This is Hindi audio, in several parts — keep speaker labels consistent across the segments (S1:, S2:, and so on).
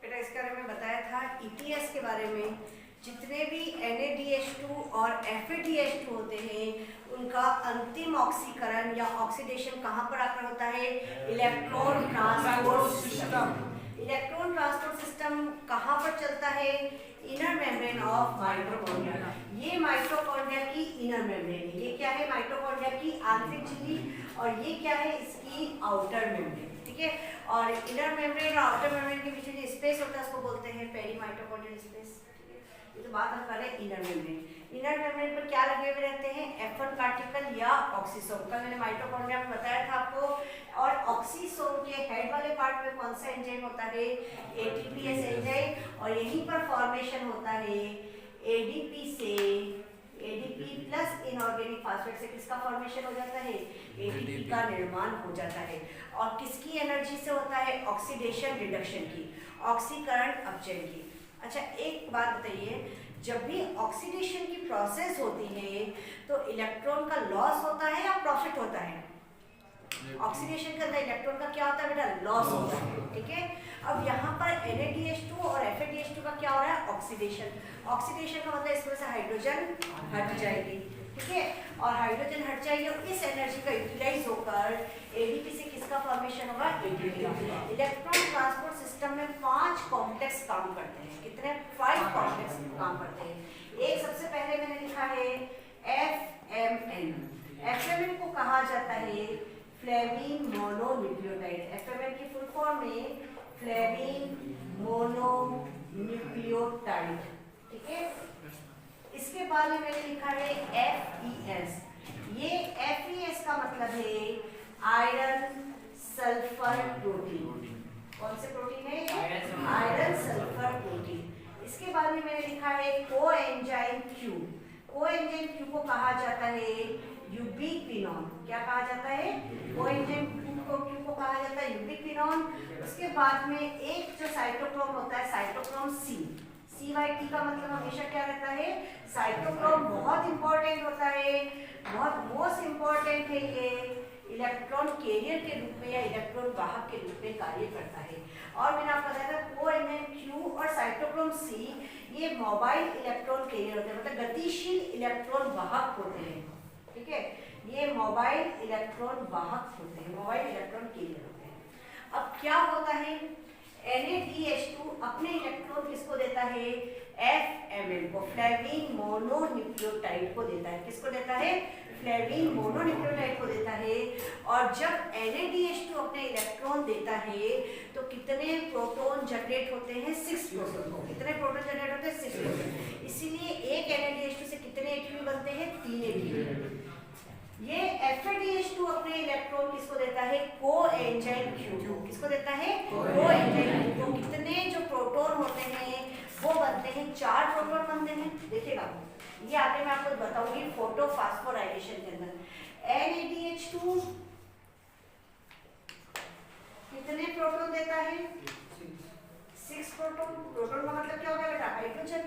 S1: बेटा इसके बारे में बताया था ETS के बारे में। जितने भी NaDH2 और FeDH2 होते हैं उनका अंतिम ऑक्सीकरण या ऑक्सीडेशन कहाँ पर आकर होता है? Electron transport system. Electron transport system कहाँ पर चलता है? Inner membrane of mitochondria. ये माइटोकॉन्ड्रिया की इनर मेम्ब्रेन है। ये क्या है? माइटोकॉन्ड्रिया की आंतरिक झिल्ली। और ये क्या है? इसकी आउटर मेम्ब्रेन। ठीक है। और इनर मेम्ब्रेन और आउटर मेम्ब्रेन के बीच में जो स्पेस होता है उसको बोलते हैं पेरीमाइटोकॉन्ड्रियल स्पेस। ये तो बात हम कर रहे हैं इनर मेम्ब्रेन। इनर मेम्ब्रेन पर क्या लगे हुए रहते हैं? F1 पार्टिकल या ऑक्सीसोम। कल मैंने माइटोकॉन्ड्रिया में बताया था आपको। और ऑक्सीसोम के हेड वाले पार्ट में कौन सा एंजाइम होता है? ATPase enzyme. और यहीं पर फॉर्मेशन होता है ADP से। ADP प्लस इनऑर्गेनिक फास्फेट से किसका फॉर्मेशन हो जाता है? ATP का निर्माण हो जाता है। और किसकी एनर्जी से होता है? ऑक्सीडेशन रिडक्शन की, ऑक्सीकरण अपचयन की। अच्छा एक बात बताइए, जब भी ऑक्सीडेशन की प्रोसेस होती है तो इलेक्ट्रॉन का लॉस होता है या प्रॉफिट होता है? ऑक्सीडेशन के अंदर इलेक्ट्रॉन का क्या होता है बेटा? लॉस होता है। ठीक है। अब यहाँ पर NaDH2 और FeDH2 का क्या हो रहा है? ऑक्सीडेशन। ऑक्सीडेशन का मतलब इसमें से हाइड्रोजन हट जाएगी। ठीक है। और हाइड्रोजन हट जाएगी और इस एनर्जी का यूटिलाइज होकर ADP से किसका फॉर्मेशन होगा? ATP का। इलेक्ट्रॉन ट्रांसपोर्ट सिस्टम में 5 कॉम्प्लेक्स काम करते हैं। कितने? 5 कॉम्प्लेक्स काम करते हैं। एक सबसे पहले मैंने लिखा है FMN। FMN को कहा जाता है फ्लेविन मोनोन्यूक्लियोटाइड। FMN की फुल फॉर्म में फ्लेविन मोनोन्यूक्लियोटाइड। ठीक है। इसके बाद में मैंने लिखा है FeS। ये FeS का मतलब है आयरन सल्फर प्रोटीन। कौन से प्रोटीन है? Iron sulphur protein. इसके बाद में मैंने लिखा है कोएंजाइम Q। कोएंजाइम Q को कहा जाता है यूबिक्विनोन। क्या कहा जाता है? कोएंजाइम Q को कहा जाता है यूबिक्विनोन। उसके बाद में एक जो साइटोक्रोम होता है साइटोक्रोम C। CYT का मतलब हमेशा क्या रहता है? साइटोक्रोम बहुत इंपॉर्टेंट होता है, बहुत मोस्ट इंपॉर्टेंट है। ये इलेक्ट्रॉन कैरियर के रूप में या इलेक्ट्रॉन वाहक के रूप में कार्य करता है। और मैंने आपको बताया था कोएंजाइम Q और साइटोक्रोम C ये मोबाइल इलेक्ट्रॉन कैरियर होते हैं, मतलब गतिशील इलेक्ट्रॉन वाहक होते हैं। ठीक है। ये मोबाइल इलेक्ट्रॉन वाहक होते हैं, मोबाइल इलेक्ट्रॉन कैरियर होते हैं। अब क्या होता है? NaDH2 अपने इलेक्ट्रॉन किसको देता है? FMN को, फ्लेविन मोनोन्यूक्लियोटाइड को देता है। किसको देता है? फ्लेविन मोनोन्यूक्लियोटाइड को देता है। और जब NaDH2 अपने इलेक्ट्रॉन देता है तो कितने प्रोटॉन जनरेट होते हैं? 6 प्रोटॉन। कितने प्रोटॉन जनरेट होते हैं? 6 प्रोटॉन। इसीलिए एक NaDH2 से कितने ATP बनते हैं? 3 ATP। ये FeDH2 अपने इलेक्ट्रॉन किसको देता है? Coenzyme Q। किसको देता है? Coenzyme Q। तो कितने जो प्रोटॉन होते हैं वो बनते हैं? 4 प्रोटॉन बनते हैं। देखिएगा ये आगे मैं आपको बताऊंगी फोटो फास्फोराइलेशन के अंदर। NaDH2 कितने प्रोटॉन देता है? 6 प्रोटॉन। प्रोटॉन का मतलब क्या होगा बेटा? हाइड्रोजन।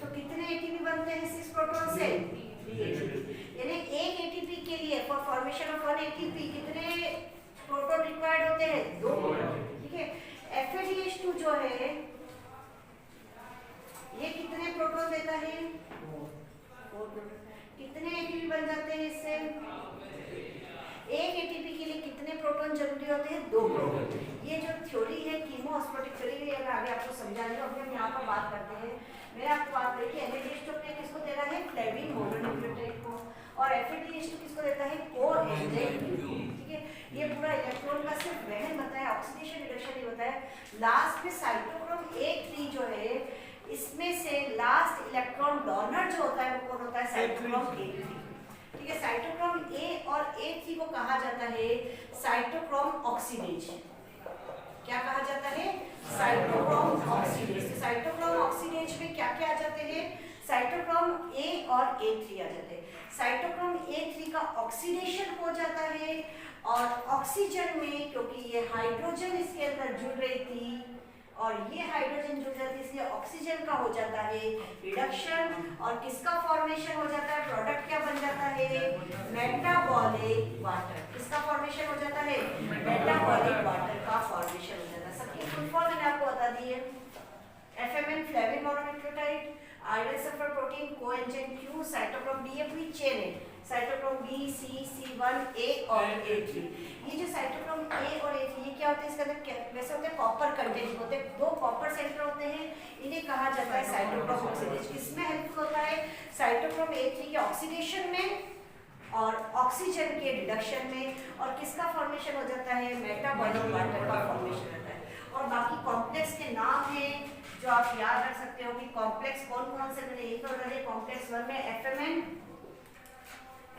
S1: तो कितने ATP बनते हैं 6 प्रोटॉन से? 3 ATP। यानी एक ATP के लिए फॉर फॉर्मेशन ऑफ 1 ATP कितने प्रोटॉन रिक्वायर्ड होते हैं? 2 प्रोटॉन। ठीक है। FeDH2 जो है ये कितने प्रोटॉन देता है? 4 प्रोटॉन। कितने ATP बन जाते हैं इससे? एक ATP के लिए कितने प्रोटॉन जरूरी होते हैं? 2 प्रोटॉन। ये जो थ्योरी है कीमोस्मोटिक थ्योरी है, मैं आगे आपको समझा रही हूँ। अभी हम यहाँ पर बात करते हैं। मैंने आपको बात कही कि NaDH2 अपने किसको दे रहा है? फ्लेविन मोनोन्यूक्लियोटाइड को। और FeDH2 किसको देता है? Coenzyme Q। ठीक है। ये पूरा इलेक्ट्रॉन का सिर्फ वहन बताया, ऑक्सीडेशन रिडक्शन नहीं बताया। लास्ट में साइटोक्रोम A3 जो है इसमें से लास्ट इलेक्ट्रॉन डोनर जो होता है वो कौन होता है? Cytochrome A3। ठीक है। साइटोक्रोम A और A3 को कहा जाता है साइटोक्रोम ऑक्सीडेज। क्या कहा जाता है? Cytochrome oxidase. तो साइटोक्रोम ऑक्सीडेज में क्या क्या आ जाते हैं? साइटोक्रोम A और A3 आ जाते हैं। साइटोक्रोम A3 का ऑक्सीडेशन हो जाता है और ऑक्सीजन में, क्योंकि ये हाइड्रोजन इसके अंदर जुड़ रही थी और ये हाइड्रोजन जुड़ जाती है इसलिए ऑक्सीजन का हो जाता है रिडक्शन। और किसका फॉर्मेशन हो जाता है? प्रोडक्ट क्या बन जाता है? Metabolic water. किसका फॉर्मेशन हो जाता है? Metabolic water. Cyclic mononucleotide, iron sulphur protein, coenzyme Q, cytochrome B, ये पूरी चेन है, cytochrome B, C, C1, A और A3। ये जो साइटोक्रोम A और A3 ये क्या होते हैं, इसके अंदर वैसे होते हैं कॉपर कंटेंट होते हैं, दो कॉपर सेंटर होते हैं, इन्हें कहा जाता है साइटोक्रोम ऑक्सीडेज। किसमें हेल्पफुल होता है? साइटोक्रोम A3 के ऑक्सीडेशन में और ऑक्सीजन के रिडक्शन में, और किसका फॉर्मेशन हो जाता है? मेटाबॉलिक वाटर का फॉर्मेशन होता है। और बाकी कॉम्प्लेक्स के नाम हैं जो आप याद रख सकते हो कि कॉम्प्लेक्स कौन कौन से, मैंने यही पढ़ रहे। कॉम्प्लेक्स 1 में FMN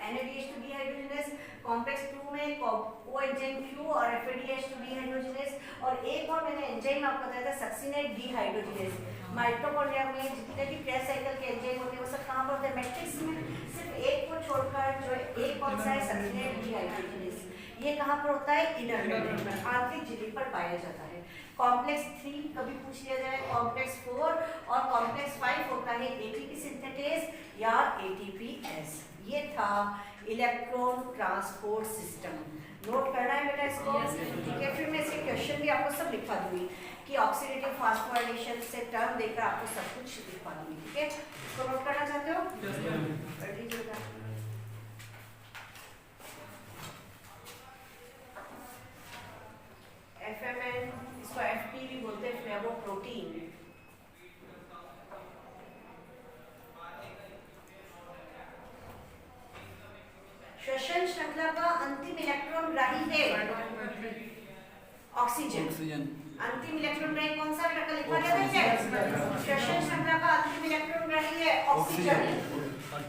S1: NADH2 डिहाइड्रोजनेस, कॉम्प्लेक्स 2 में कोएंजाइम Q और FADH2 डिहाइड्रोजनेस, और एक और मैंने एंजाइम आपको बताया था सक्सिनेट डिहाइड्रोजनेस। माइटोकॉन्ड्रिया में जितने भी प्रेस साइकिल के एंजाइम होते हैं वो सब कहां पर होते हैं? मैट्रिक्स में। सिर्फ एक को छोड़कर, जो एक कौन सा है? Succinate dehydrogenase. ये कहां पर होता है? इनर मेम्ब्रेन पर, आंतरिक झिल्ली पर पाया जाता है। कॉम्प्लेक्स 3 कभी पूछ लिया जाए, कॉम्प्लेक्स 4 और कॉम्प्लेक्स 5 होता है एटीपी सिंथेटेज या ATPase। ये था इलेक्ट्रॉन ट्रांसपोर्ट सिस्टम। नोट करना है बेटा इसको, ठीक है? फिर मैं इसके क्वेश्चन भी आपको सब लिखवा दूंगी कि ऑक्सीडेटिव फास्फोराइलेशन से टर्म देकर आपको सब कुछ लिखवा दूंगी, ठीक है? इसको नोट करना चाहते हो? कर दीजिएगा। FMN, इसको FP भी बोलते हैं, फ्लेवोप्रोटीन। श्वसन श्रृंखला का अंतिम इलेक्ट्रॉन ग्राही है ऑक्सीजन। अंतिम इलेक्ट्रॉन ग्राही कौन सा बेटा? लिखा गया है श्वसन श्रृंखला का अंतिम इलेक्ट्रॉन ग्राही है ऑक्सीजन।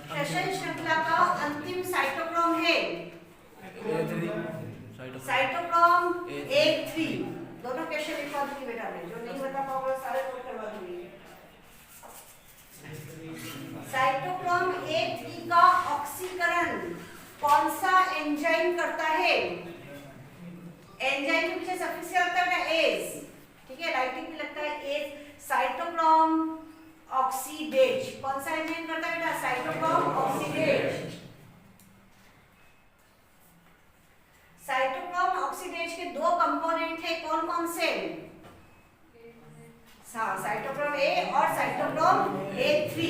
S1: श्वसन श्रृंखला का अंतिम साइटोक्रोम है साइटोक्रोम A3। दोनों क्वेश्चन लिखवा दूंगी बेटा, मैं जो नहीं बता पाऊंगा सारे नोट करवा दूंगी। साइटोक्रोम A3 का ऑक्सीकरण कौन सा एंजाइम करता है? एंजाइम के पीछे सफिक्स क्या होता है? एज, ठीक है? राइटिंग भी लगता है एज। साइटोक्रोम ऑक्सीडेज कौन सा एंजाइम करता है बेटा? Cytochrome oxidase. साइटोक्रोम ऑक्सीडेज के दो कंपोनेंट है, कौन कौन से? साइटोक्रोम A और साइटोक्रोम A3।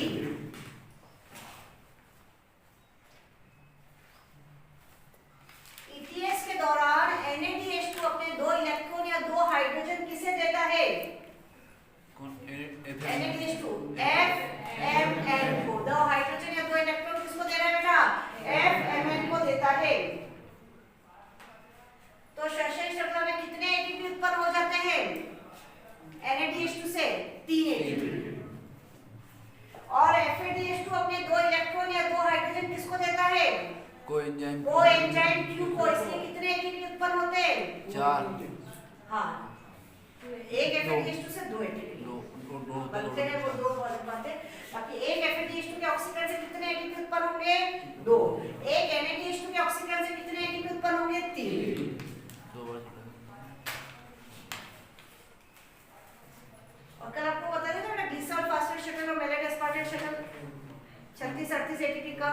S1: ETS के दौरान NADH2 अपने 2 इलेक्ट्रॉन या 2 हाइड्रोजन किसे देता है? NADH2 FMN को। 2 हाइड्रोजन या 2 इलेक्ट्रॉन किसको दे रहा है बेटा? FMN को देता है। तो श्वसन श्रृंखला में कितने ATP उत्पन्न हो जाते हैं NADH2 से? 3 ATP। और FADH2 अपने 2 इलेक्ट्रॉन या 2 हाइड्रोजन किसको देता है? कोएंजाइम Q को। इसलिए कितने ATP उत्पन्न होते हैं? 4। हाँ, एक FADH2 से 2 ATP बनते हैं, वो 2 बनते। बाकी एक FADH2 के ऑक्सीकरण से कितने ATP उत्पन्न होंगे? 2। एक NADH2 के ऑक्सीकरण से कितने ATP उत्पन्न होंगे? 3। और कल आपको बता दें ना ग्लिसरॉल फॉस्फेट शटल और मेलेट एस्पार्टेट शटल 36-38 ATP का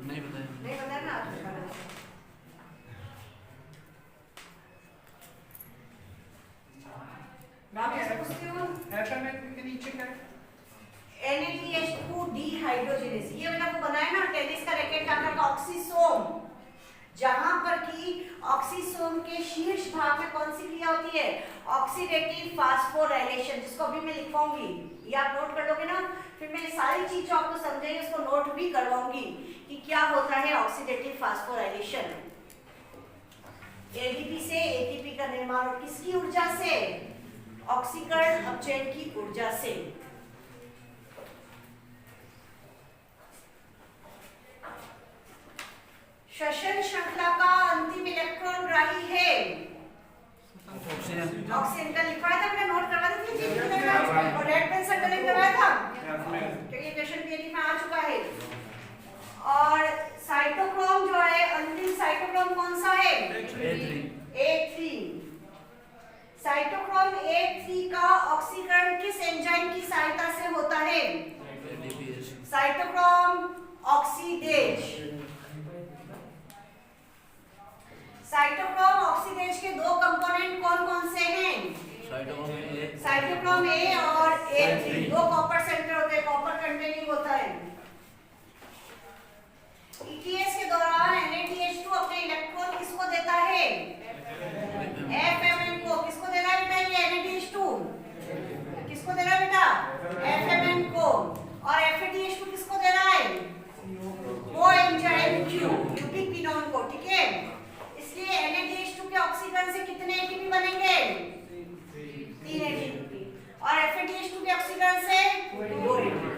S1: नहीं बताया ना आज बताना। नाम कैसे पूछती हूँ? FMN के नीचे क्या है? NADH2 dehydrogenase. ये मैंने आपको बनाया ना टेनिस का रैकेट का आकार का ऑक्सीसोम, जहां पर कि ऑक्सीसोम के शीर्ष भाग में कौन सी क्रिया होती है? ऑक्सीडेटिव फास्फोराइलेशन, जिसको अभी मैं लिखवाऊंगी। ये आप नोट कर लोगे ना? फिर मैं सारी चीज जो आपको समझाएंगे उसको नोट भी करवाऊंगी कि क्या होता है ऑक्सीडेटिव फास्फोराइलेशन। एडीपी से एटीपी का निर्माण, और किसकी ऊर्जा से? ऑक्सीकरण अपचयन की ऊर्जा से। श्वसन श्रृंखला का अंतिम इलेक्ट्रॉन ग्राही है ऑक्सीजन। का लिखवाया था, मैंने नोट करवा दी थी और रेड पेन से कलेक्ट करवाया था क्योंकि क्वेश्चन पेपर में आ चुका है। और साइटोक्रोम जो है, अंतिम साइटोक्रोम कौन सा है? A3। साइटोक्रोम A3 का ऑक्सीकरण किस एंजाइम की सहायता से होता है? Cytochrome oxidase. साइटोक्रोम ऑक्सीडेज के 2 कंपोनेंट कौन कौन से हैं? साइटोक्रोम A और H3 दो कॉपर सेंटर होते हैं, कॉपर कंटेनिंग होता है। ETS के दौरान NaDH2 अपने इलेक्ट्रॉन किसको देता है? FMN को। किसको दे रहा है बेटा ये NaDH2? किसको दे रहा है बेटा? FMN को। और FADH2 किसको दे रहा है? कोएंजाइम Q, यूबिक्विनोन को। ठीक है, इसलिए NaDH2 के ऑक्सीकरण से कितने ATP बनेंगे? 3 ATP। और FADH2 के ऑक्सीकरण से 2 ATP।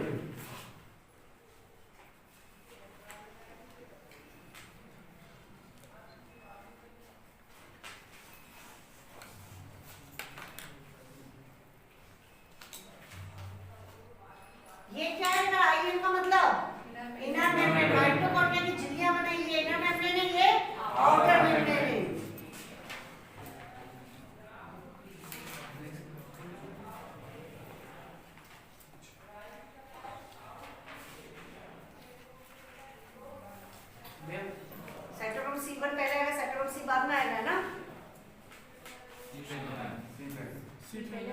S1: ये क्या है ना आयन का मतलब इनर मेम्ब्रेन। माइटोकॉन्ड्रिया की झिल्लियां बनाई, ये इनर मेम्ब्रेन है, ये आउटर मेम्ब्रेन है। साइटोक्रोम C1 पहले आएगा, साइटोक्रोम C बाद में आएगा ना। C1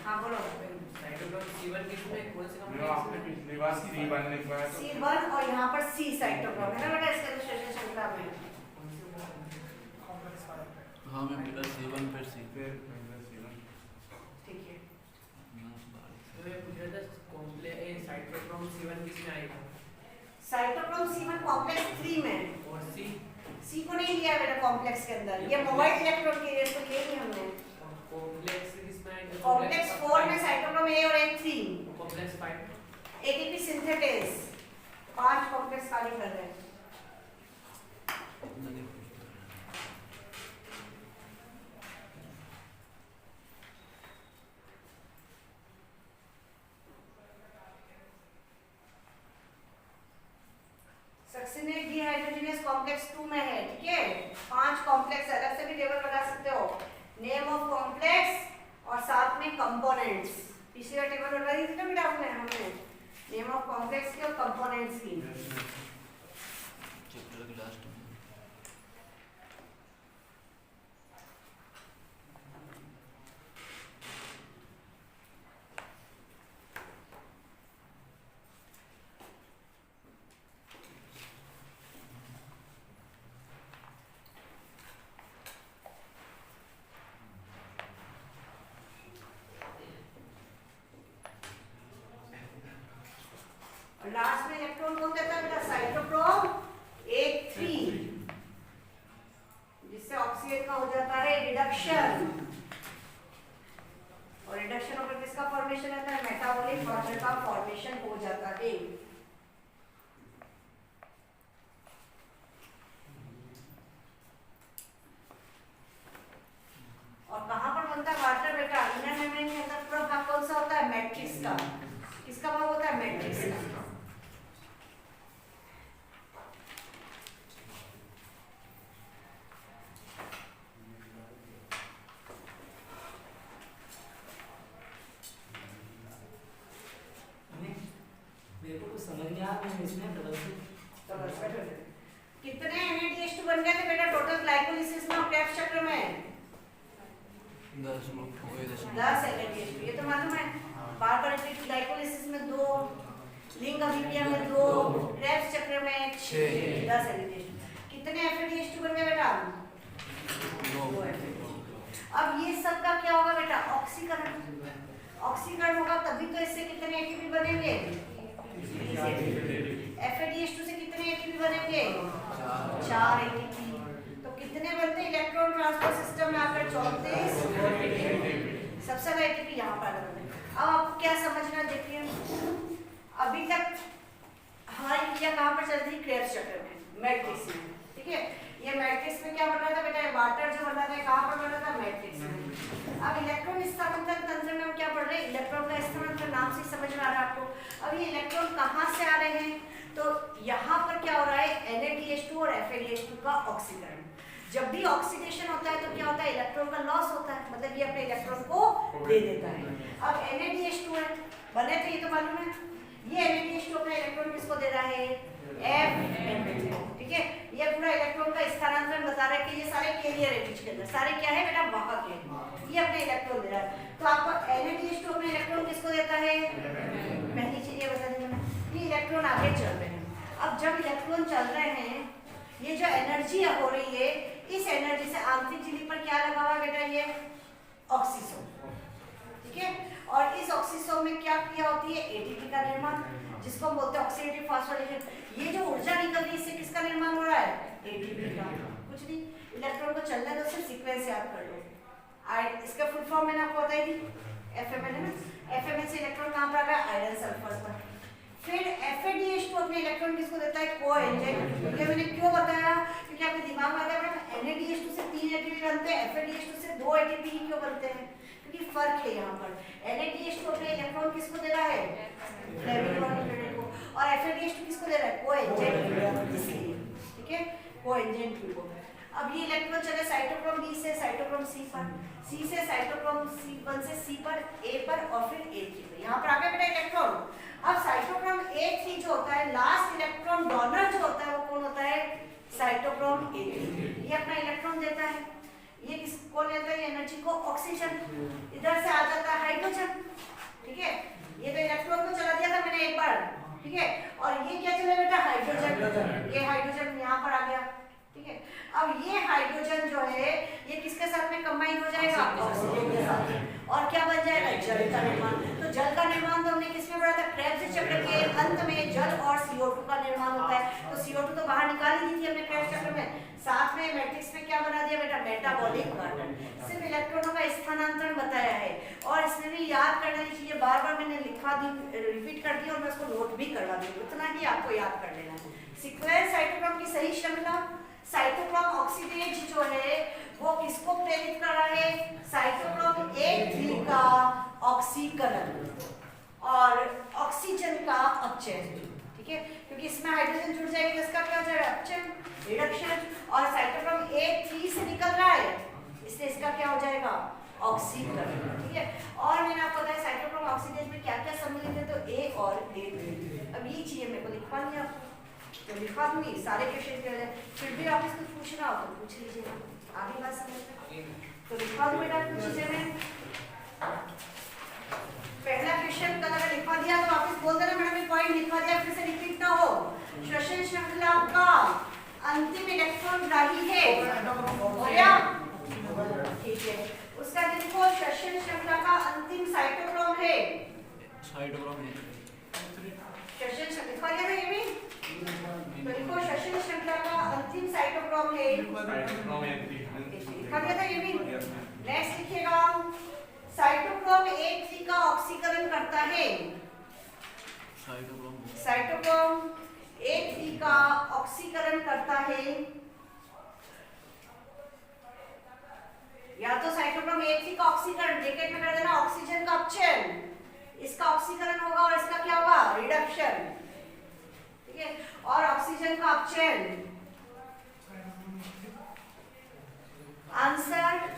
S1: हाँ बोलो।
S2: साइटोक्रोम C1 किसमें कौन से
S3: जो आपने पिछली बार C1 लिखवाया था।
S1: C1 और यहाँ पर C साइटोक्रोम है ना बेटा, इसका विश्लेषण श्रृंखला में।
S4: हाँ मैं बेटा C1 पर C
S3: फिर C1
S1: ठीक है,
S2: तो मैं पूछ रहा था कॉम्प्लेक्स साइटोक्रोम C1 किसमें आएगा?
S1: साइटोक्रोम C1 कॉम्प्लेक्स 3 में।
S2: और
S1: C को नहीं लिया बेटा कॉम्प्लेक्स के अंदर, ये मोबाइल इलेक्ट्रॉन के लिए तो लिए नहीं हमने।
S2: कॉम्प्लेक्स किसमें आएगा?
S1: कॉम्प्लेक्स 4 में साइटोक्रोम A और H3।
S2: Complex 5
S1: ATP synthetase 5 complex खाली कर रहे हैं। सक्सिनेट डिहाइड्रोजनेस कॉम्प्लेक्स 2 में है। ठीक है, 5 कॉम्प्लेक्स अलग से भी टेबल बना सकते हो, नेम ऑफ कॉम्प्लेक्स और साथ में कंपोनेंट्स। पिछली बार टेबल बना दी थी ना बेटा आपने, हमने नेम ऑफ कॉम्प्लेक्स की और कंपोनेंट्स की।
S4: चैप्टर के लास्ट में
S1: लास्ट में इलेक्ट्रॉन कौन देता है बेटा? साइटोक्रोम H3, जिससे ऑक्सीजन का हो जाता है रिडक्शन। और रिडक्शन होकर किसका फॉर्मेशन होता है? मेटाबॉलिक वाटर का फॉर्मेशन हो जाता है। और कहां पर बनता है वाटर बेटा? इनर मेम्ब्रेन के अंदर पूरा भाग कौन सा होता है? मैट्रिक्स का। किसका भाग होता है? मैट्रिक्स का।
S2: मेरे को कुछ समझ नहीं आ रहा है इसमें प्रदर्शित।
S1: कितने NaDH2 बन गए थे बेटा टोटल ग्लाइकोलिसिस में और क्रेब्स चक्र में?
S4: 10 हो गए 10
S1: 10 NaDH2, ये तो मालूम है। बार बार रिपीट, ग्लाइकोलिसिस में 2, लिंग अभिक्रिया में 2, क्रेब्स चक्र में 6, 10 NaDH2। कितने FADH2 बन गए बेटा? 2 FADH2। अब ये सब का क्या होगा बेटा? ऑक्सीकरण। ऑक्सीकरण होगा तभी तो इससे कितने ATP बनेंगे? FADH2 से कितने ATP बनेंगे? 4 ATP। तो कितने बनते इलेक्ट्रॉन ट्रांसफर सिस्टम में आकर? 34। सबसे ज्यादा ATP यहाँ पर बनते हैं। अब आपको क्या समझना, देखिए अभी तक हमारी क्रिया कहाँ पर चल रही? क्रेब्स चक्र में, मैट्रिक्स में। ठीक है, ये मैट्रिक्स में क्या बन रहा था बेटा? वाटर जो बन रहा था कहाँ पर बन रहा था? मैट्रिक्स में। अब इलेक्ट्रॉन स्थानांतरण तंत्र में हम क्या पढ़ रहे हैं? इलेक्ट्रॉन का स्थानांतरण नाम से समझ में आ रहा है आपको। अब ये इलेक्ट्रॉन कहाँ से आ रहे हैं? तो यहाँ पर क्या हो रहा है? NaDH2 और FADH2 का ऑक्सीकरण। जब भी ऑक्सीडेशन होता है तो क्या होता है? इलेक्ट्रॉन का लॉस होता है, मतलब ये अपने इलेक्ट्रॉन को दे देता है। अब NaDH2 है, बने तो ये तो मालूम है। ये NaDH2 अपना इलेक्ट्रॉन किसको दे रहा है? ठीक है, ये पूरा इलेक्ट्रॉन का स्थानांतरण बता रहा है कि ये सारे कैरियर है बीच के अंदर, सारे क्या है बेटा वाहक है, ये अपने इलेक्ट्रॉन दे रहा है। तो आपको Na2 अपने इलेक्ट्रॉन किसको देता है, पहली चीज ये बता देना, ये इलेक्ट्रॉन आगे चल रहे हैं। अब जब इलेक्ट्रॉन चल रहे हैं, ये जो एनर्जी हो रही है, इस एनर्जी से आंतरिक झिल्ली पर क्या लगा हुआ है बेटा, ये ऑक्सीसोम, ठीक है। और इस ऑक्सीसोम में क्या क्रिया होती है, एटीपी का निर्माण, जिसको हम बोलते हैं ऑक्सीडेटिव फास्फोराइलेशन। ये जो ऊर्जा निकल रही है इससे किसका निर्माण हो रहा है, एटीपी का। कुछ नहीं, इलेक्ट्रॉन को चलने दो, सिर्फ सीक्वेंस याद कर लो। इसका फुल फॉर्म मैंने आपको बताई थी, FMN है ना, FMN से इलेक्ट्रॉन कहां पर आ गया, आयरन सल्फर पर। फिर FADH2 अपने इलेक्ट्रॉन किसको देता है, कोएंजाइम। ये मैंने क्यों बताया, क्योंकि आपके दिमाग में आता है NADH2 से 3 एटीपी बनते हैं, FADH2 से 2 एटीपी ही क्यों बनते हैं, क्योंकि फर्क है यहाँ पर। NADH2 अपने इलेक्ट्रॉन किसको दे रहा है, फ्लेविनोल को, और FADH2 किसको दे रहा है, कोएंजाइम, इसलिए ठीक है, कोएंजाइम को। अब ये इलेक्ट्रॉन चले साइटोक्रोम B से साइटोक्रोम C पर, C से साइटोक्रोम C1 से C पर, A पर और फिर A3 पर। यहाँ पर आ गया बेटा इलेक्ट्रॉन। अब साइटोक्रोम A3 जो होता है, लास्ट इलेक्ट्रॉन डोनर जो होता है वो कौन होता है, साइटोक्रोम A3। ये अपना इलेक्ट्रॉन देता है, ये किसको लेता है एनर्जी को, ऑक्सीजन। इधर से आ जाता है हाइड्रोजन, ठीक है। ये तो इलेक्ट्रॉन को चला दिया था मैंने एक बार, ठीक है। और ये क्या चला बेटा, हाइड्रोजन। ये हाइड्रोजन यहाँ पर आ गया, ठीक है। अब ये हाइड्रोजन जो है ये किसके साथ में कंबाइन हो जाएगा, ऑक्सीजन के साथ, और क्या बन जाएगा, जल का निर्माण। तो जल का निर्माण तो हमने किसमें पढ़ा था, क्रेब्स चक्र के अंत में जल और CO2 का निर्माण होता है। तो CO2 तो बाहर निकाल ही दी थी हमने क्रेब्स चक्र में, साथ में मैट्रिक्स में क्या बना दिया बेटा, मेटाबॉलिक कार्बन। सिर्फ इलेक्ट्रॉनों का स्थानांतरण बताया है, और इसमें भी याद करने की चीजें बार बार मैंने लिखवा दी, रिपीट कर दी, और मैं उसको नोट भी करवा दी, उतना ही आपको याद कर लेना है। सीक्वेंस साइटोक्रोम की सही श्रृंखला, साइटोक्रोम ऑक्सीडेज जो है वो किसको प्रेरित कर रहा है, साइटोक्रोम A3 का ऑक्सीकरण और ऑक्सीजन का अपचयन, ठीक है। क्योंकि इसमें हाइड्रोजन जुड़ जाएगा तो इसका क्या हो जाएगा, अपचयन, रिडक्शन। और साइटोक्रोम A3 से निकल रहा है, इसलिए इसका क्या हो जाएगा, ऑक्सीकरण, ठीक है। और मैंने आपको बताया साइटोक्रोम ऑक्सीडेज में क्या क्या सम्मिलित है, तो A और A। अब ये चीजें मेरे को लिखवा लिया, तो लिखवा दूंगी सारे क्वेश्चन के लिए, फिर भी आप इसको पूछना हो तो पूछ लीजिएगा, आगे बात समझ। तो लिखवा दूं बेटा कुछ चीजें में, पहला क्वेश्चन कल अगर लिखवा दिया तो वापस बोल देना मैडम ये पॉइंट लिखवा दिया, फिर से रिपीट ना हो। श्वसन श्रृंखला का अंतिम इलेक्ट्रॉन ग्राही है, हो गया, ठीक है। उसका देखो श्वसन श्रृंखला का अंतिम साइटोक्रोम है,
S4: साइटोक्रोम है,
S1: श्वसन श्रृंखला है ये भी, तो देखो श्वसन श्रृंखला का अंतिम साइटोक्रोम है, लिखा गया था ये भी। नेक्स्ट लिखिएगा, साइटोक्रोम A3 का ऑक्सीकरण करता है, साइटोक्रोम A3 का ऑक्सीकरण करता है, या तो साइटोक्रोम A3 का ऑक्सीकरण ब्रैकेट में कर देना, ऑक्सीजन का अपचयन, इसका ऑक्सीकरण होगा और इसका क्या होगा, रिडक्शन, ठीक है। और ऑक्सीजन का अपचयन, आंसर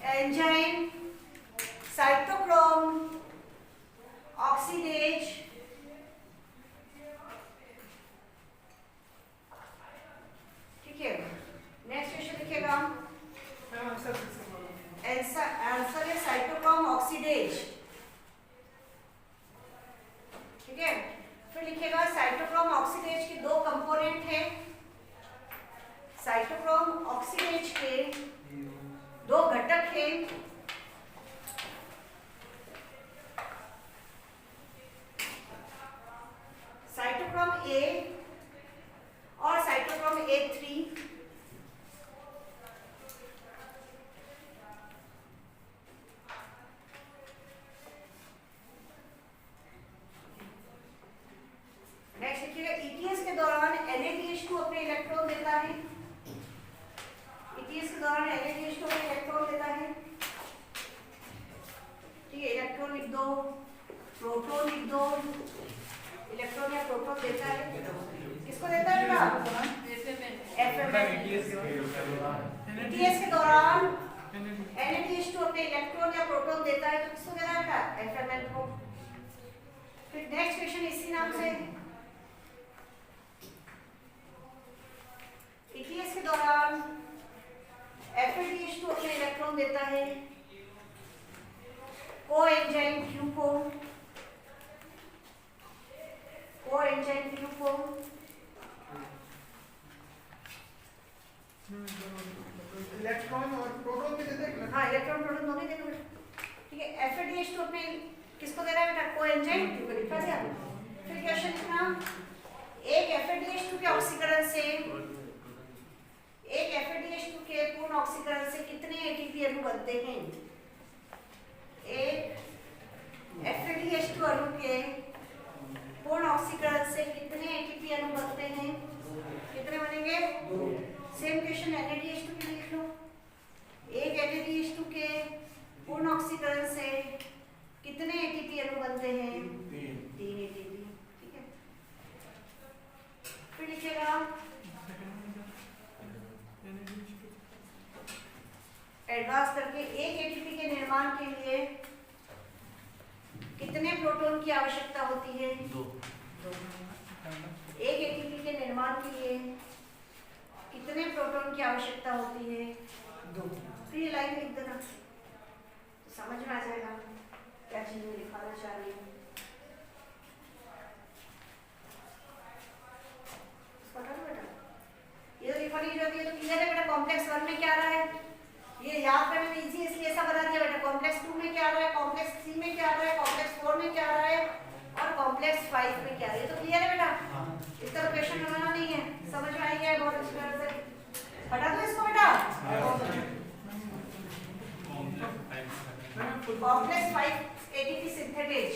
S1: एंजाइम साइटोक्रोम ऑक्सीडेज, ठीक है। नेक्स्ट क्वेश्चन लिखिएगा, आंसर है साइटोक्रोम ऑक्सीडेज, ठीक है। फिर लिखिएगा साइटोक्रोम ऑक्सीडेज के दो कंपोनेंट हैं, साइटोक्रोम ऑक्सीडेज के दो घटक हैं, साइटोक्रोम A और साइटोक्रोम A3। नेक्स्ट देखिएगा, ETS के दौरान NADH2 अपने इलेक्ट्रॉन देता है, ETS के दौरान NADH2 अपने इलेक्ट्रॉन देता है, ठीक है। इलेक्ट्रॉन लिख दो, प्रोटॉन लिख दो, इलेक्ट्रॉन या प्रोटॉन देता है, किसको देता है बेटा, ETS के दौरान NADH2 अपने इलेक्ट्रॉन या प्रोटॉन देता है, तो किसको देना है बेटा, FMN को। फिर नेक्स्ट क्वेश्चन इसी नाम से, ETS के दौरान FADH2 अपने इलेक्ट्रॉन देता है कोएंजाइम Q को,
S5: इलेक्ट्रॉन और प्रोटॉन भी देते हैं।
S1: हाँ इलेक्ट्रॉन प्रोटॉन दोनों ही देंगे बेटा। ठीक है, FADH2 अपने किसको दे रहा है बेटा? कोएंजाइम Q को लिखा दिया। फिर क्वेश्चन लिखना, एक FADH2 के ऑक्सीकरण से, एक FADH2 के पूर्ण ऑक्सीकरण से कितने ATP अणु बनते हैं? एक FADH2 अणु के पूर्ण ऑक्सीकरण से कितने ATP अणु बनते हैं? कितने बनेंगे? सेम क्वेश्चन NADH2 के लिए लिख लो। एक NADH2 के पूर्ण ऑक्सीकरण से कितने ATP अणु बनते हैं? 3 ATP। ठीक है, फिर लिखेगा एडवांस करके एक ATP के निर्माण के लिए कितने प्रोटॉन की आवश्यकता होती है?
S4: 2।
S1: एक ATP के निर्माण के लिए कितने प्रोटॉन की आवश्यकता होती है? 2। फिर ये लाइन लिख देना तो समझ में आ जाएगा क्या चीज में लिखाना चाह रही हूँ। बेटा ये तो लिखा नहीं जाती है तो क्लियर है बेटा। कॉम्प्लेक्स 1 में क्या आ रहा है ये याद करने में इजी, इसलिए ऐसा बता दिया बेटा। कॉम्प्लेक्स 2 में क्या आ रहा है, कॉम्प्लेक्स 3 में क्या आ रहा है, कॉम्प्लेक्स 4 में क्या आ रहा है और कॉम्प्लेक्स 5 में क्या आ रहा है। ये तो क्लियर है बेटा, इसका तो क्वेश्चन बनाना नहीं है, समझ में आई है बहुत अच्छी तरह से। हटा दो इसको बेटा। कॉम्प्लेक्स 5 ATP सिंथेटेज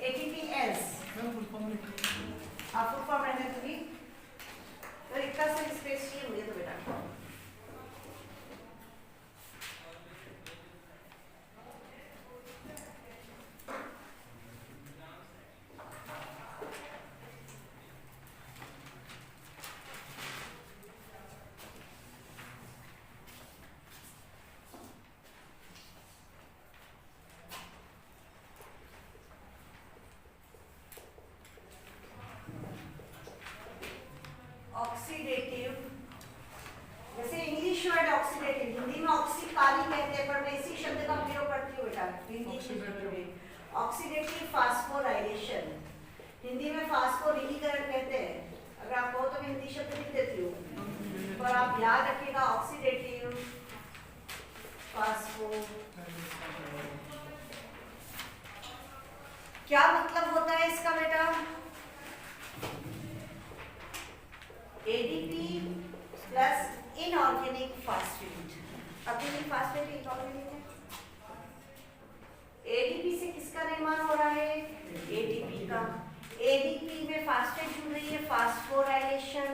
S1: ATPase आप फुल फॉर्म रहने दूंगी तो इतना से स्पेस चाहिए मुझे तो बेटा। ऑक्सीडेटिव, जैसे इंग्लिश वर्ड ऑक्सीडेटिव, हिंदी में ऑक्सी काली कहते हैं पर मैं इसी शब्द का प्रयोग करती हूँ बेटा हिंदी शब्द में। ऑक्सीडेटिव फास्फोराइलेशन, हिंदी में फास्फोरिलीकरण कहते हैं। अगर आप कहो तो मैं हिंदी शब्द लिख देती हूँ पर आप याद रखिएगा ऑक्सीडेटिव फास्फो। क्या मतलब होता है इसका बेटा? ADP plus inorganic phosphate. Organic phosphate inorganic है। ADP से किसका निर्माण हो रहा है? ATP का। ADP में फास्फेट जुड़ रही है, फास्फोराइलेशन।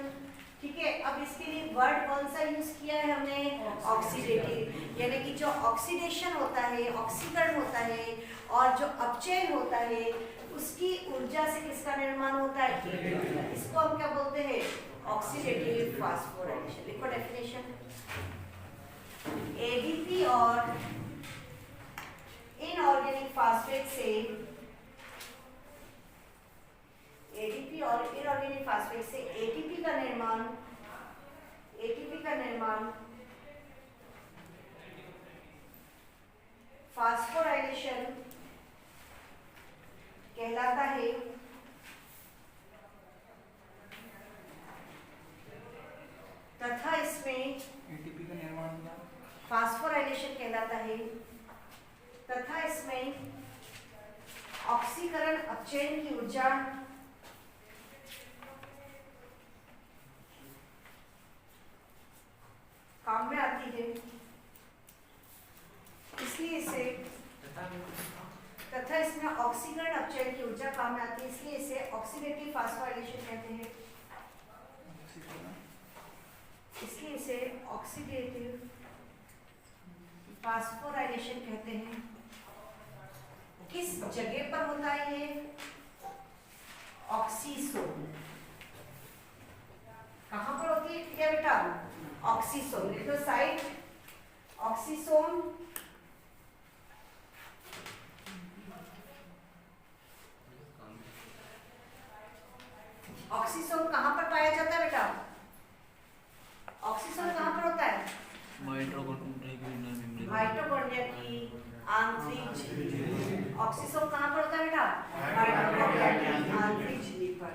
S1: ठीक है, अब इसके लिए वर्ड कौन सा यूज किया है हमने? ऑक्सीडेटिव, यानी कि जो ऑक्सीडेशन होता है, ऑक्सीकरण होता है और जो अपचयन होता है उसकी ऊर्जा से किसका निर्माण होता है? इसको हम क्या बोलते हैं? Oxidative phosphorylation. लिखो डेफिनेशन। ADP और इनऑर्गेनिक फास्फेट से, ADP और इनऑर्गेनिक फास्फेट से ATP का निर्माण, ATP का निर्माण फास्फोराइलेशन कहलाता है। तथा इसमें
S5: ATP का निर्माण
S1: फास्फोराइलेशन कहलाता है तथा इसमें ऑक्सीकरण अपचयन की ऊर्जा काम में आती है, इसलिए इसे तथा इसमें ऑक्सीकरण अपचयन की ऊर्जा काम में आती है, इसलिए इसे ऑक्सीडेटिव फास्फोराइलेशन कहते हैं। इसलिए इसे ऑक्सीडेटिव फास्फोराइलेशन कहते हैं। किस जगह पर होता है ये? ऑक्सीसोम। कहां पर होती है क्या बेटा? ऑक्सीसोम। लिख दो साइड ऑक्सीसोम। ऑक्सीसोम कहां पर पाया जाता है बेटा? माइटोकॉन्ड्रिया की आंतरिक झिल्ली। ऑक्सीसोम कहाँ पर होता है बेटा? माइटोकॉन्ड्रिया की आंतरिक झिल्ली पर।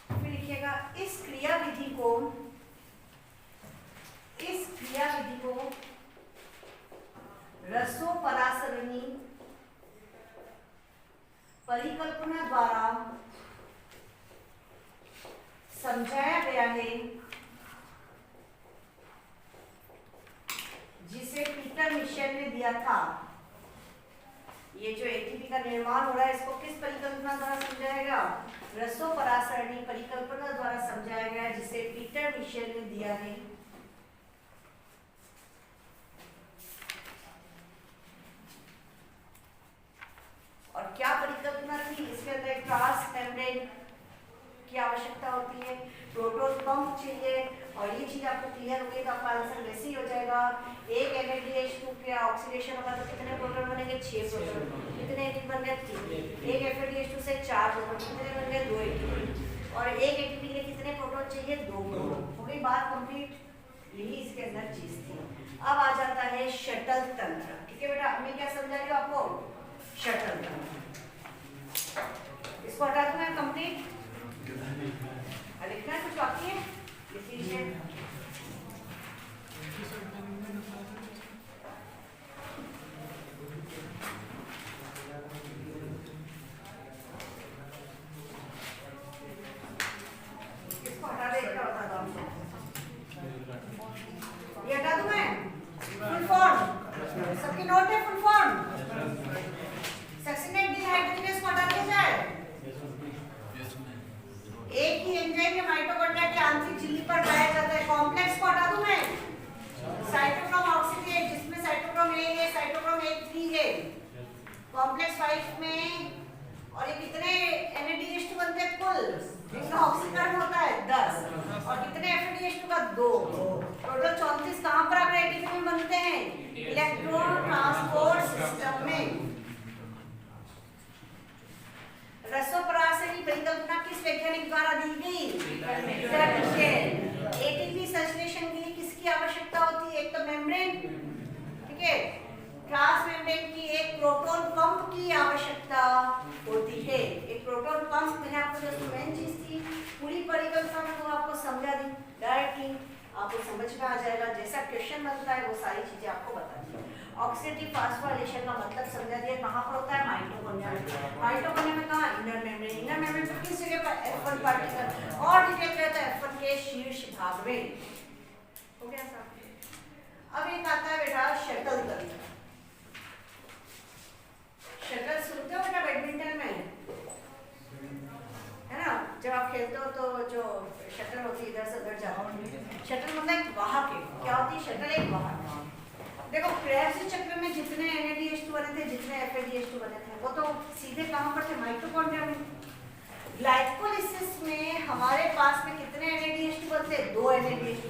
S1: फिर लिखिएगा इस क्रियाविधि को रसोपरासरणी परिकल्पना द्वारा समझाया गया है, जिसे पीटर मिशेल ने दिया था। ये जो एटीपी का निर्माण हो रहा है इसको किस परिकल्पना द्वारा समझाया गया? रसोपरासरणी परिकल्पना द्वारा समझाया गया, जिसे पीटर मिशेल ने दिया है। और क्या परिकल्पना थी? इसके अंदर ट्रांस मेम्ब्रेन की आवश्यकता होती है, प्रोटॉन पंप चाहिए, और ये चीज आपको क्लियर हो गई तो आपका आंसर वैसे ही हो जाएगा। एक NADH2 के ऑक्सीडेशन होगा तो कितने प्रोटॉन बनेंगे? 6 प्रोटॉन। कितने एटीपी बन गए? 3। एक FADH2 से 4 प्रोटॉन, कितने बन गए? 2 एटीपी। और एक एटीपी के लिए कितने प्रोटॉन चाहिए? 2 प्रोटॉन। हो गई बात कंप्लीट। यही इसके अंदर चीज थी। अब आ जाता है शटल तंत्र। ठीक है बेटा, मैं क्या समझा रही हूँ आपको? शटल तंत्र। इसको हटा दूं मैं कंप्लीट? लिखना कुछ बाकी है? लिख लीजिए। इसको हटा दे, क्या बता दो आपको? ये हटा दूं मैं? फुल फॉर्म सबकी नोट है? फुल फॉर्म सक्सिनेट डिहाइड्रोजिनेज को हटा दिया जाए। एक ही एंजाइम या माइटोकॉन्ड्रिया की आंतरिक झिल्ली पर पाया जाता है। कॉम्प्लेक्स को हटा दूं मैं? साइटोक्रोम ऑक्सीडेज, जिसमें साइटोक्रोम A है, साइटोक्रोम A3 है। कॉम्प्लेक्स 5 में, और ये कितने NADH2 बनते हैं कुल? इनका ऑक्सीकरण होता है 10, और कितने FADH2 का? 2। टोटल 34 कहां पर आकर एटीपी में बनते हैं? इलेक्ट्रॉन ट्रांसपोर्ट सिस्टम में। रसोपरासरणी परिकल्पना किस वैज्ञानिक द्वारा दी गई? एटीपी संश्लेषण के लिए किसकी आवश्यकता होती है? एक तो मेम्ब्रेन, ठीक है, ट्रांस मेम्ब्रेन की, एक प्रोटॉन पंप की आवश्यकता होती है। एक प्रोटॉन पंप, मैंने आपको जो मेन चीज थी पूरी परिकल्पना में वो आपको समझा दी डायरेक्टली, आपको समझ में आ जाएगा। जैसा क्वेश्चन बनता है वो सारी चीजें आपको बता दी। ऑक्सीडेटिव फास्फोराइलेशन का मतलब समझा दिया। कहां पर होता है? माइटोकॉन्ड्रिया में। माइटोकॉन्ड्रिया में कहां? Inner membrane. इनर मेम्ब्रेन पर किस जगह पर? F1 particle. और डिटेल रहता है F1 के शीर्ष भाग में। हो गया साहब? अब एक आता है बेटा शटल तंत्र। शटल सुनते हो बेटा बैडमिंटन में, है ना? जब आप खेलते हो तो जो शटल होती है इधर से उधर जाती है। शटल मतलब एक वाहक है। क्या होती है शटल? एक वाहक। देखो क्रेब्स चक्र में जितने NADH2 बने थे, जितने FADH2 बने थे, वो तो सीधे कहां पर थे? माइटोकॉन्ड्रिया में। ग्लाइकोलिसिस में हमारे पास में कितने NADH2 बनते हैं? 2 NADH2।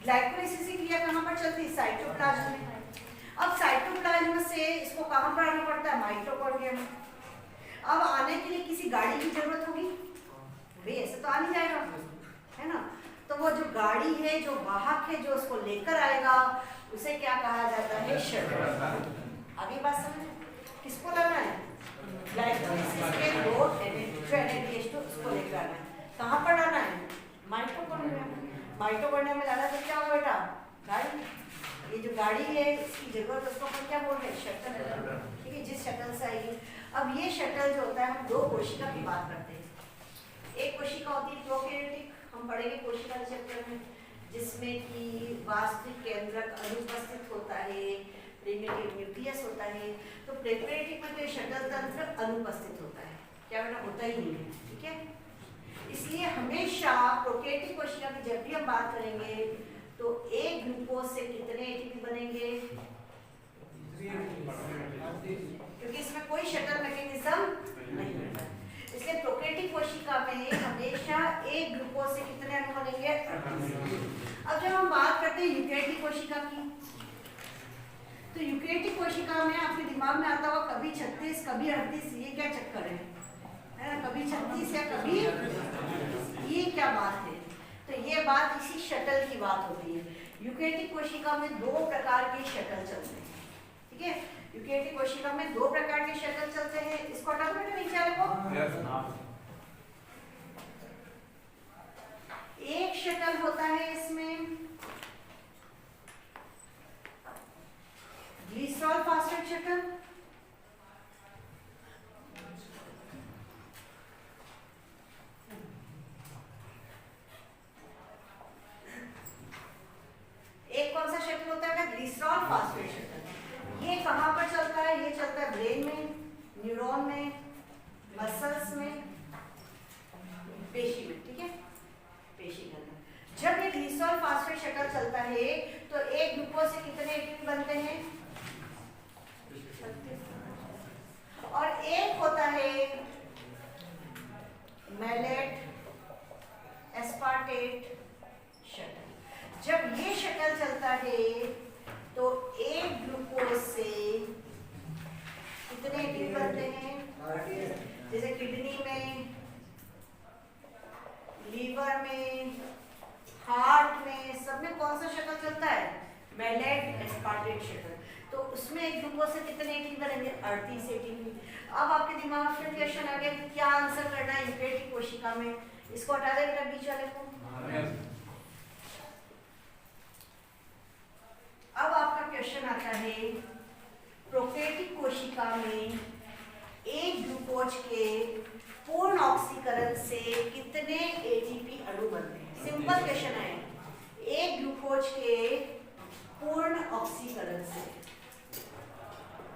S1: ग्लाइकोलिसिस की क्रिया कहां पर चलती है? साइटोप्लाज्म में। अब साइटोप्लाज्म से इसको कहां पर आना पड़ता है? माइटोकॉन्ड्रिया में। अब आने के लिए किसी गाड़ी की जरूरत होगी भाई, ऐसे तो आ नहीं जाएगा, है ना? तो वो जो गाड़ी है, जो वाहक है, जो उसको लेकर आएगा, उसे क्या कहा जाता है? शटल। आगे बात समझ? किसको लाना है? ग्लाइकोलिसिस के 2 NADH2 उसको लेकर आना है। कहां पर लाना है? माइटोकॉन्ड्रिया में। माइटोकॉन्ड्रिया में लाना तो क्या होगा बेटा? गाड़ी। ये जो गाड़ी है इसकी जरूरत, उसको हम क्या बोल रहे हैं? शटल। ठीक है, जिस शटल से आएगी। अब ये शटल जो होता है, हम 2 कोशिका की बात करते हैं। एक कोशिका होती है प्रोकैरियोटिक, हम पढ़ेंगे कोशिका के चैप्टर में, जिसमें कि वास्तविक केंद्रक अनुपस्थित होता है, प्रिमिटिव न्यूक्लियस होता है। तो प्रोकैरियोटिक में तो शटल तंत्र अनुपस्थित होता है। क्या बेटा? होता ही नहीं है। ठीक है, इसलिए हमेशा प्रोकैरियोटिक कोशिका की जब भी हम बात करेंगे तो एक ग्लूकोज से कितने एटीपी बनेंगे? क्योंकि इसमें कोई शटल मैकेनिज्म नहीं होता। इसलिए प्रोकैरियोटिक कोशिका में हमेशा एक ग्लूकोज से कितने अणु बनेंगे? 38। अब जब हम बात करते हैं यूकैरियोटिक कोशिका की, तो यूकैरियोटिक कोशिका में आपके दिमाग में आता होगा कभी 36 कभी 38, ये क्या चक्कर है ना? कभी 36 या कभी, ये क्या बात है? तो ये बाद इसी शटल की बात होती है। यूकेरियोटिक कोशिका में दो प्रकार के शटल चलते हैं, ठीक है। यूकेरियोटिक कोशिका में दो प्रकार के शटल चलते हैं। इसको हटा दो बेटा नीचे वाले को। एक शटल होता है इसमें ग्लिसरॉल फॉस्फेट शटल, एक कौन सा शटल होता है ग्लिसरॉल फॉस्फेट शटल। ये कहां पर चलता है? ये चलता है ब्रेन में, न्यूरॉन में, मसल्स में, पेशी में, ठीक है, पेशी के अंदर। जब ये ग्लिसरॉल फॉस्फेट शटल चलता है तो एक ग्लूकोज से कितने एटीपी बनते हैं? 36। और एक होता है मैलेट एस्पार्टेट शटल। जब ये शटल चलता है तो एक ग्लूकोज से कितने एटीपी बनते हैं? जैसे किडनी में, लीवर में, हार्ट में, सब में कौन सा शटल चलता है? Malate aspartate shuttle. तो उसमें एक ग्लूकोज से कितने एटीपी बनेंगे? 38 एटीपी। अब आपके दिमाग में क्वेश्चन आ गया कि क्या आंसर करना है यूकेरियोटिक कोशिका में। इसको हटा दे बेटा बीच वाले को। अब आपका क्वेश्चन आता है प्रोकैरियोटिक कोशिका में एक ग्लूकोज के पूर्ण ऑक्सीकरण से कितने एटीपी अणु बनते हैं? सिंपल क्वेश्चन है। एक ग्लूकोज के पूर्ण ऑक्सीकरण से,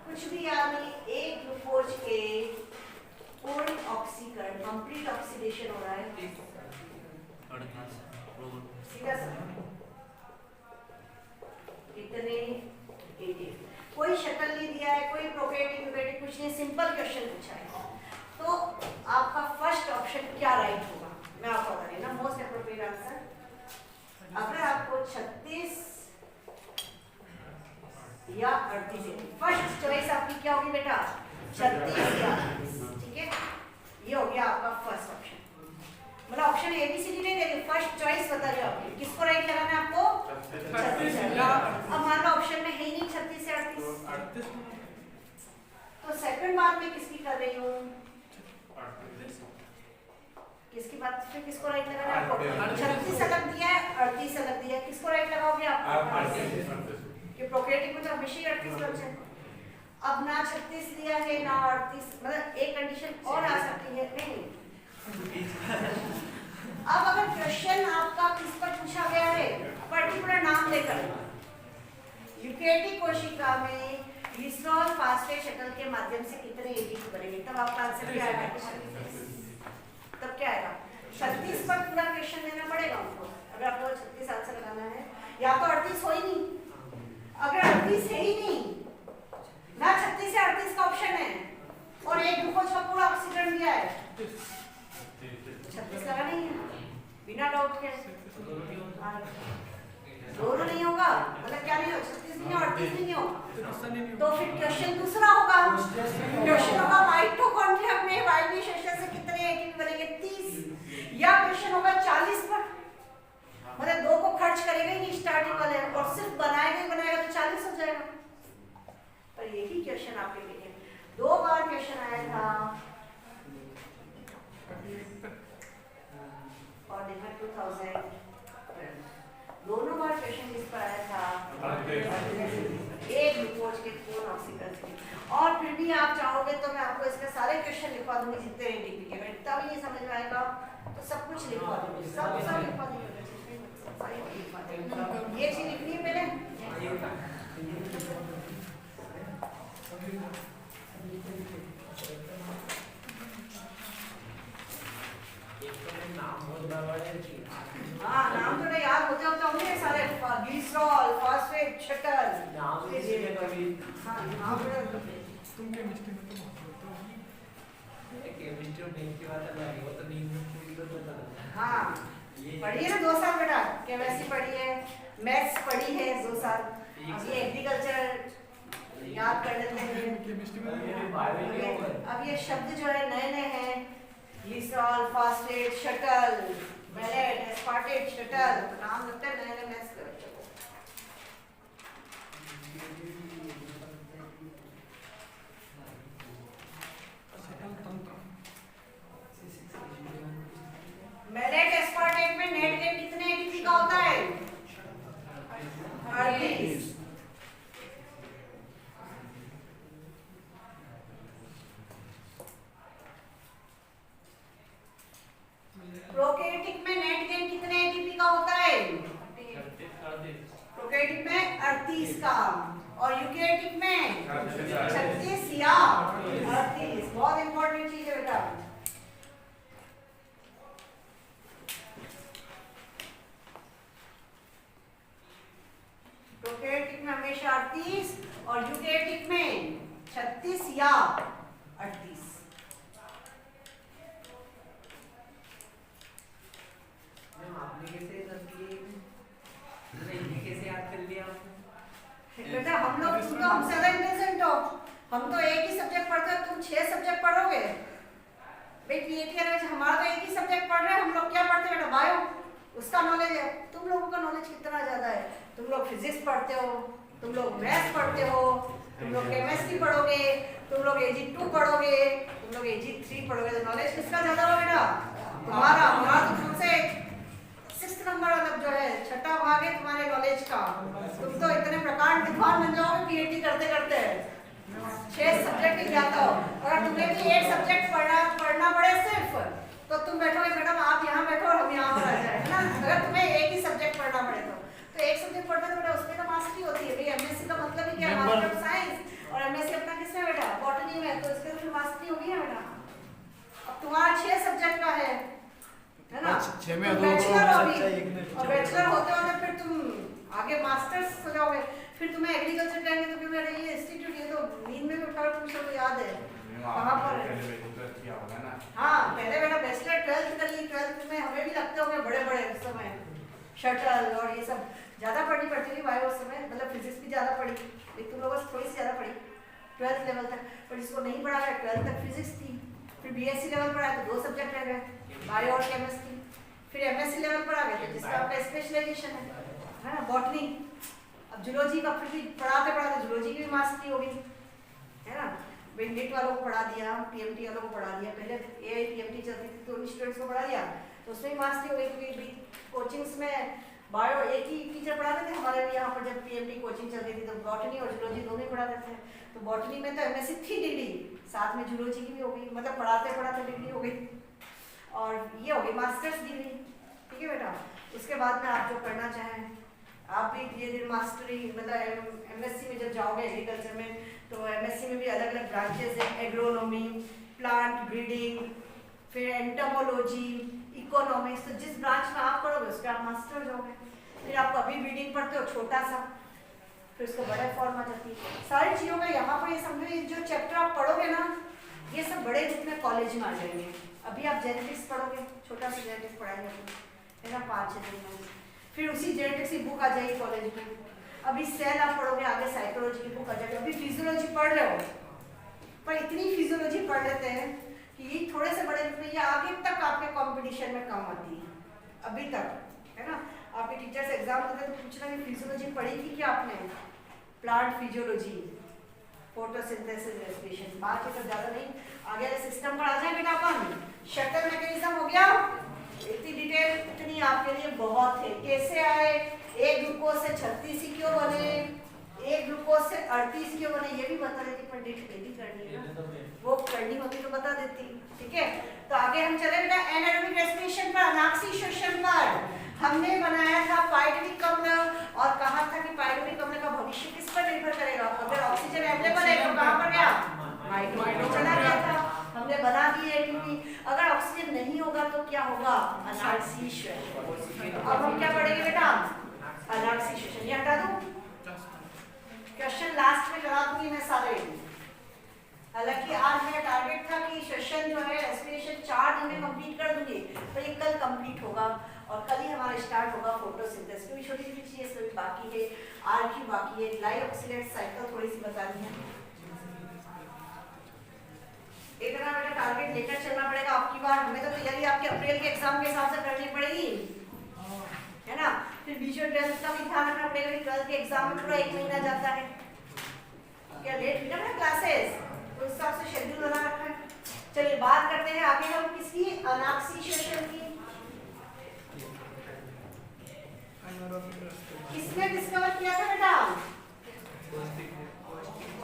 S1: कुछ भी याद नहीं, एक ग्लूकोज के पूर्ण ऑक्सीकरण, कंप्लीट ऑक्सीडेशन हो रहा है, सीधा सा कितने एटीपी? कोई शक्ल नहीं दिया है, कोई प्रोकैरियोटिक यूकेरियोटिक कुछ नहीं, सिंपल क्वेश्चन पूछा है। तो आपका फर्स्ट ऑप्शन क्या राइट होगा? मैं आपको बता रही हूँ ना, मोस्ट एप्रोप्रिएट आंसर। अगर आपको 36 या 38, फर्स्ट चॉइस आपकी क्या होगी बेटा? 36 या 38, ठीक है। ये हो गया आपका फर्स्ट ऑप्शन। मतलब ऑप्शन एबीसीडी नहीं दे रही, फर्स्ट चॉइस बता रही हूँ आपकी। किसको राइट लगाना है आपको? 36 से। अब मान लो ऑप्शन में है ही नहीं 36 से 38, तो सेकंड बात मैं किसकी कर रही हूँ? किसकी बात पे किसको राइट लगाना है आपको? 36 अलग दिया है, 38 अलग दिया है, किसको राइट लगाओगे आप? कि प्रोकैरियोटिक में तो हमेशा ही 38 लग जाए। अब ना 36 दिया है ना 38, मतलब एक कंडीशन और आ सकती है। नहीं, अब अगर क्वेश्चन आपका किस पर पूछा गया है, पर्टिकुलर नाम लेकर, यूकेरियोटिक कोशिका में ग्लिसरॉल फॉस्फेट शटल के माध्यम से कितने एटीपी बनेंगे, तब आपका आंसर क्या आएगा? तब क्या आएगा? 36 पर पूरा क्वेश्चन देना पड़ेगा उनको। अगर आपको 36 आंसर लगाना है, या तो 38 हो ही नहीं, अगर 38 है ही नहीं ना, 36 या 38 का ऑप्शन है और एक ग्लूकोज का पूरा ऑक्सीकरण दिया है, 36 लगा नहीं है बिना डाउट के। दोनों नहीं होगा, मतलब क्या नहीं होगा? 36 नहीं और 38 नहीं होगा, तो फिर क्वेश्चन दूसरा होगा। क्वेश्चन होगा माइटोकॉन्ड्रिया में वाइब्रेशन से कितने एटीपी बनेंगे? 30। या क्वेश्चन होगा 40 पर, मतलब 2 को खर्च करेगा ही नहीं स्टार्टिंग वाले, और सिर्फ बनाएगा तो 40 हो जाएगा। पर यही क्वेश्चन आपके लिए 2 बार क्वेश्चन आया था और 2000 दोनों बार क्वेश्चन इस पर आया था एक ग्लूकोज के पूर्ण ऑक्सीकरण से। और फिर भी आप चाहोगे तो मैं आपको इसके सारे क्वेश्चन लिखवा दूंगी जितने एटीपी के, अगर इतना भी नहीं समझ में आएगा तो सब कुछ लिखवा दूंगी, सब लिखवा दूंगी। ये चीज लिखनी है पहले। हाँ, नाम तो याद हो जाता होंगे सारे, ग्लिसरॉल फॉस्फेट शटल,
S2: नाम इसमें कभी
S5: तुम केमिस्ट्री में तो
S2: केमिस्ट्री और नीम की बात अलग है, वो तो नीम में पूरी तो पता है।
S1: हाँ पढ़ी है ना 2 साल बेटा, केमिस्ट्री पढ़ी है, मैथ्स पढ़ी है 2 साल, अब ये एग्रीकल्चर याद कर लेते हैं।
S5: केमिस्ट्री में
S1: अब ये शब्द जो है नए नए हैं, glycerol phosphate shuttle, malate, aspartate, shuttle, नाम लगता है नए नए मैथ्स के बच्चों को। मैलेट एस्पार्टेट में नेट गेन कितने एटीपी का होता है? 38। प्रोकैरियोटिक में नेट गेन कितने एटीपी का होता है? प्रोकैरियोटिक में 38 का, और यूकैरियोटिक में 36 या 38। बहुत इंपॉर्टेंट चीज है बेटा। प्रोकैरियोटिक में हमेशा 38 और यूकैरियोटिक में 36 या 38।
S2: आपने कैसे कर दिए? ये कैसे याद कर लिया आपने?
S1: बेटा हम लोग, तुम तो हमसे ज्यादा इंटेलिजेंट हो। हम तो एक ही सब्जेक्ट पढ़ते हो, तुम 6 सब्जेक्ट पढ़ोगे। भाई पीएटी हमारा तो एक ही सब्जेक्ट पढ़ रहे हैं, हम लोग क्या पढ़ते हैं बेटा? बायो, उसका नॉलेज है। तुम लोगों का नॉलेज कितना ज्यादा है। तुम लोग फिजिक्स पढ़ते हो, तुम लोग मैथ्स पढ़ते हो, तुम लोग केमिस्ट्री पढ़ोगे, तुम लोग एजी 2 पढ़ोगे, तुम लोग एजी 3 पढ़ोगे। तो नॉलेज किसका ज्यादा होगा बेटा? तुम्हारा। हमारा तो तुमसे 6th नंबर मतलब जो है, छठा भाग है तुम्हारे नॉलेज का। तुम तो इतने प्रकांड विद्वान बन जाओगे पीएटी करते करते। 6 सब्जेक्ट ही जाता हो। अगर तुम्हें भी 8 सब्जेक्ट पढ़ना पड़े सिर्फ, तो तुम बैठोगे मैडम आप यहाँ बैठो और हम यहाँ पर आ जाए, है ना? अगर तुम्हें एक ही सब्जेक्ट पढ़ना पड़े तो एक सब्जेक्ट पढ़ना तो बेटा उसमें तो मास्टरी होती है। भाई एमएससी का मतलब ही क्या है? Master of science. और एमएससी अपना किसमें बेटा? बॉटनी में। तो इसके तो मास्टरी होगी ना बेटा। अब तुम्हारा 6 सब्जेक्ट का है ना?
S4: 6 में
S1: बैचलर होगी, और बैचलर होते होते फिर तुम आगे मास्टर्स हो जाओगे। फिर तुम्हें एग्रीकल्चर करेंगे तो फिर मेरा ये इंस्टीट्यूट, ये तो नींद में भी उठा पूछ लो, याद है कहाँ पर है? हाँ पहले बेटा बैचलर 12th कर ली। 12th में हमें भी लगते होंगे बड़े बड़े उस समय, शटल और ये सब ज़्यादा पढ़नी पड़ती थी बायो उस समय। मतलब फिजिक्स भी ज़्यादा पढ़ी, लेकिन तुम लोगों से थोड़ी सी ज़्यादा पढ़ी 12th लेवल तक। पर जिसको नहीं पढ़ा गया 12th तक फिजिक्स थी। फिर बीएससी लेवल पर आए तो 2 सब्जेक्ट रह गए, बायो और केमिस्ट्री। फिर एमएससी लेवल पर आ गए तो जिसका आपका स्पेशलाइजेशन है ना, बॉटनी। अब जूलॉजी का फिर भी पढ़ाते पढ़ाते जूलॉजी की भी मास्टरी हो गई, है ना? नीट वालों को पढ़ा दिया, पीएमटी वालों को पढ़ा दिया। पहले एआई पीएमटी चलती थी तो उन स्टूडेंट्स को पढ़ा दिया, तो उसमें मास्टरी हो गई। क्योंकि कोचिंग्स में बायो एक ही टीचर पढ़ाते थे। हमारे भी यहाँ पर जब पीएमटी कोचिंग चलती थी तो बॉटनी और जूलॉजी दोनों ही पढ़ाते थे। तो बॉटनी में तो एमएससी थी डिग्री, साथ में जूलॉजी की भी हो गई, मतलब पढ़ाते पढ़ाते डिग्री हो गई। और ये हो गई मास्टर्स डिग्री, ठीक है बेटा? उसके बाद में आप जो करना चाहें, आप भी धीरे धीरे मास्टरी, मतलब एमएससी में जब जाओगे एग्रीकल्चर में, तो एमएससी में भी अलग अलग ब्रांचेस हैं। एग्रोनॉमी, प्लांट ब्रीडिंग, फिर एंटोमोलॉजी, इकोनॉमिक्स। तो जिस ब्रांच में आप पढ़ोगे उसके आप मास्टर हो जाओगे। फिर आप अभी ब्रीडिंग पढ़ते हो छोटा सा, फिर उसको बड़ा फॉर्म आ जाती है। सारी चीज़ों का यहाँ पर ये समझो, जो चैप्टर आप पढ़ोगे ना, ये सब बड़े रूप में कॉलेज में आ जाएंगे। अभी आप जेनेटिक्स पढ़ोगे, छोटा सा जेनेटिक्स पढ़ाएंगे है ना, 5-6 दिन में। फिर उसी जेनेटिक्स की बुक आ जाएगी कॉलेज में। अभी सेल आप पढ़ोगे, आगे साइकोलॉजी की बुक आ जाएगी। अभी फिजियोलॉजी पढ़ रहे हो, पर इतनी फिजियोलॉजी पढ़ लेते हैं कि ये थोड़े से बड़े रूप में, ये आगे तक आपके कंपटीशन में काम आती है। अभी तक, है ना? आपके टीचर से एग्जाम होते हैं तो पूछना कि फिजियोलॉजी पढ़ी थी क्या आपने? प्लांट फिजियोलॉजी, फोटोसिंथेसिस, रेस्पिरेशन, बाकी तो ज़्यादा नहीं। आगे वाले सिस्टम पर आ जाए बेटा अपन। शटल मैकेनिज्म हो गया, इतनी डिटेल इतनी आपके लिए बहुत है। कैसे आए, एक ग्लूकोज से 36 ही क्यों बने, एक ग्लूकोज से 38 क्यों बने, ये भी बता देती, पर डिटेल करनी है ना, वो करनी होती तो बता देती, ठीक है? तो आगे हम चले बेटा एनारोबिक रेस्पिरेशन पर, अनाक्सी श्वसन पर। हमने बनाया था पाइरुविक अम्ल और कहा था कि पाइरुविक अम्ल का भविष्य किस पर निर्भर करेगा। अगर ऑक्सीजन अवेलेबल है तो कहाँ पर गया? माइटोकॉन्ड्रिया चला गया था, हमने बना दिए एटीपी। अगर ऑक्सीजन नहीं होगा तो क्या होगा? अनाक्सी श्वसन। अब हम क्या पढ़ेंगे बेटा? अनाक्सी श्वसन। ये हटा दूं, क्वेश्चन लास्ट में करा दूंगी मैं सारे। हालांकि आज मेरा टारगेट था कि सेशन जो है रेस्पिरेशन 4 दिन में कंप्लीट कर दूंगी, तो ये कल कंप्लीट होगा और कल ही हमारा स्टार्ट होगा फोटोसिंथेसिस। क्योंकि छोटी छोटी चीजें सभी बाकी है, आरक्यू बाकी है, ग्लाइकोसिलेट साइकिल थोड़ी सी बतानी है। इतना बेटा टारगेट लेकर चलना पड़ेगा आपकी बार। हमें तो तैयारी आपके अप्रैल के एग्जाम के हिसाब से करनी पड़ेगी, है ना। फिर बीच में 12th का भी ध्यान रखना पड़ेगा कि 12th के एग्जाम में पूरा 1 महीना जाता है, क्या लेट हुई ना क्लासेस, तो उस हिसाब से शेड्यूल बना रखा है। चलिए बात करते हैं आगे हम किसकी, अनाक्सीशन की। किसने डिस्कवर किया था बेटा,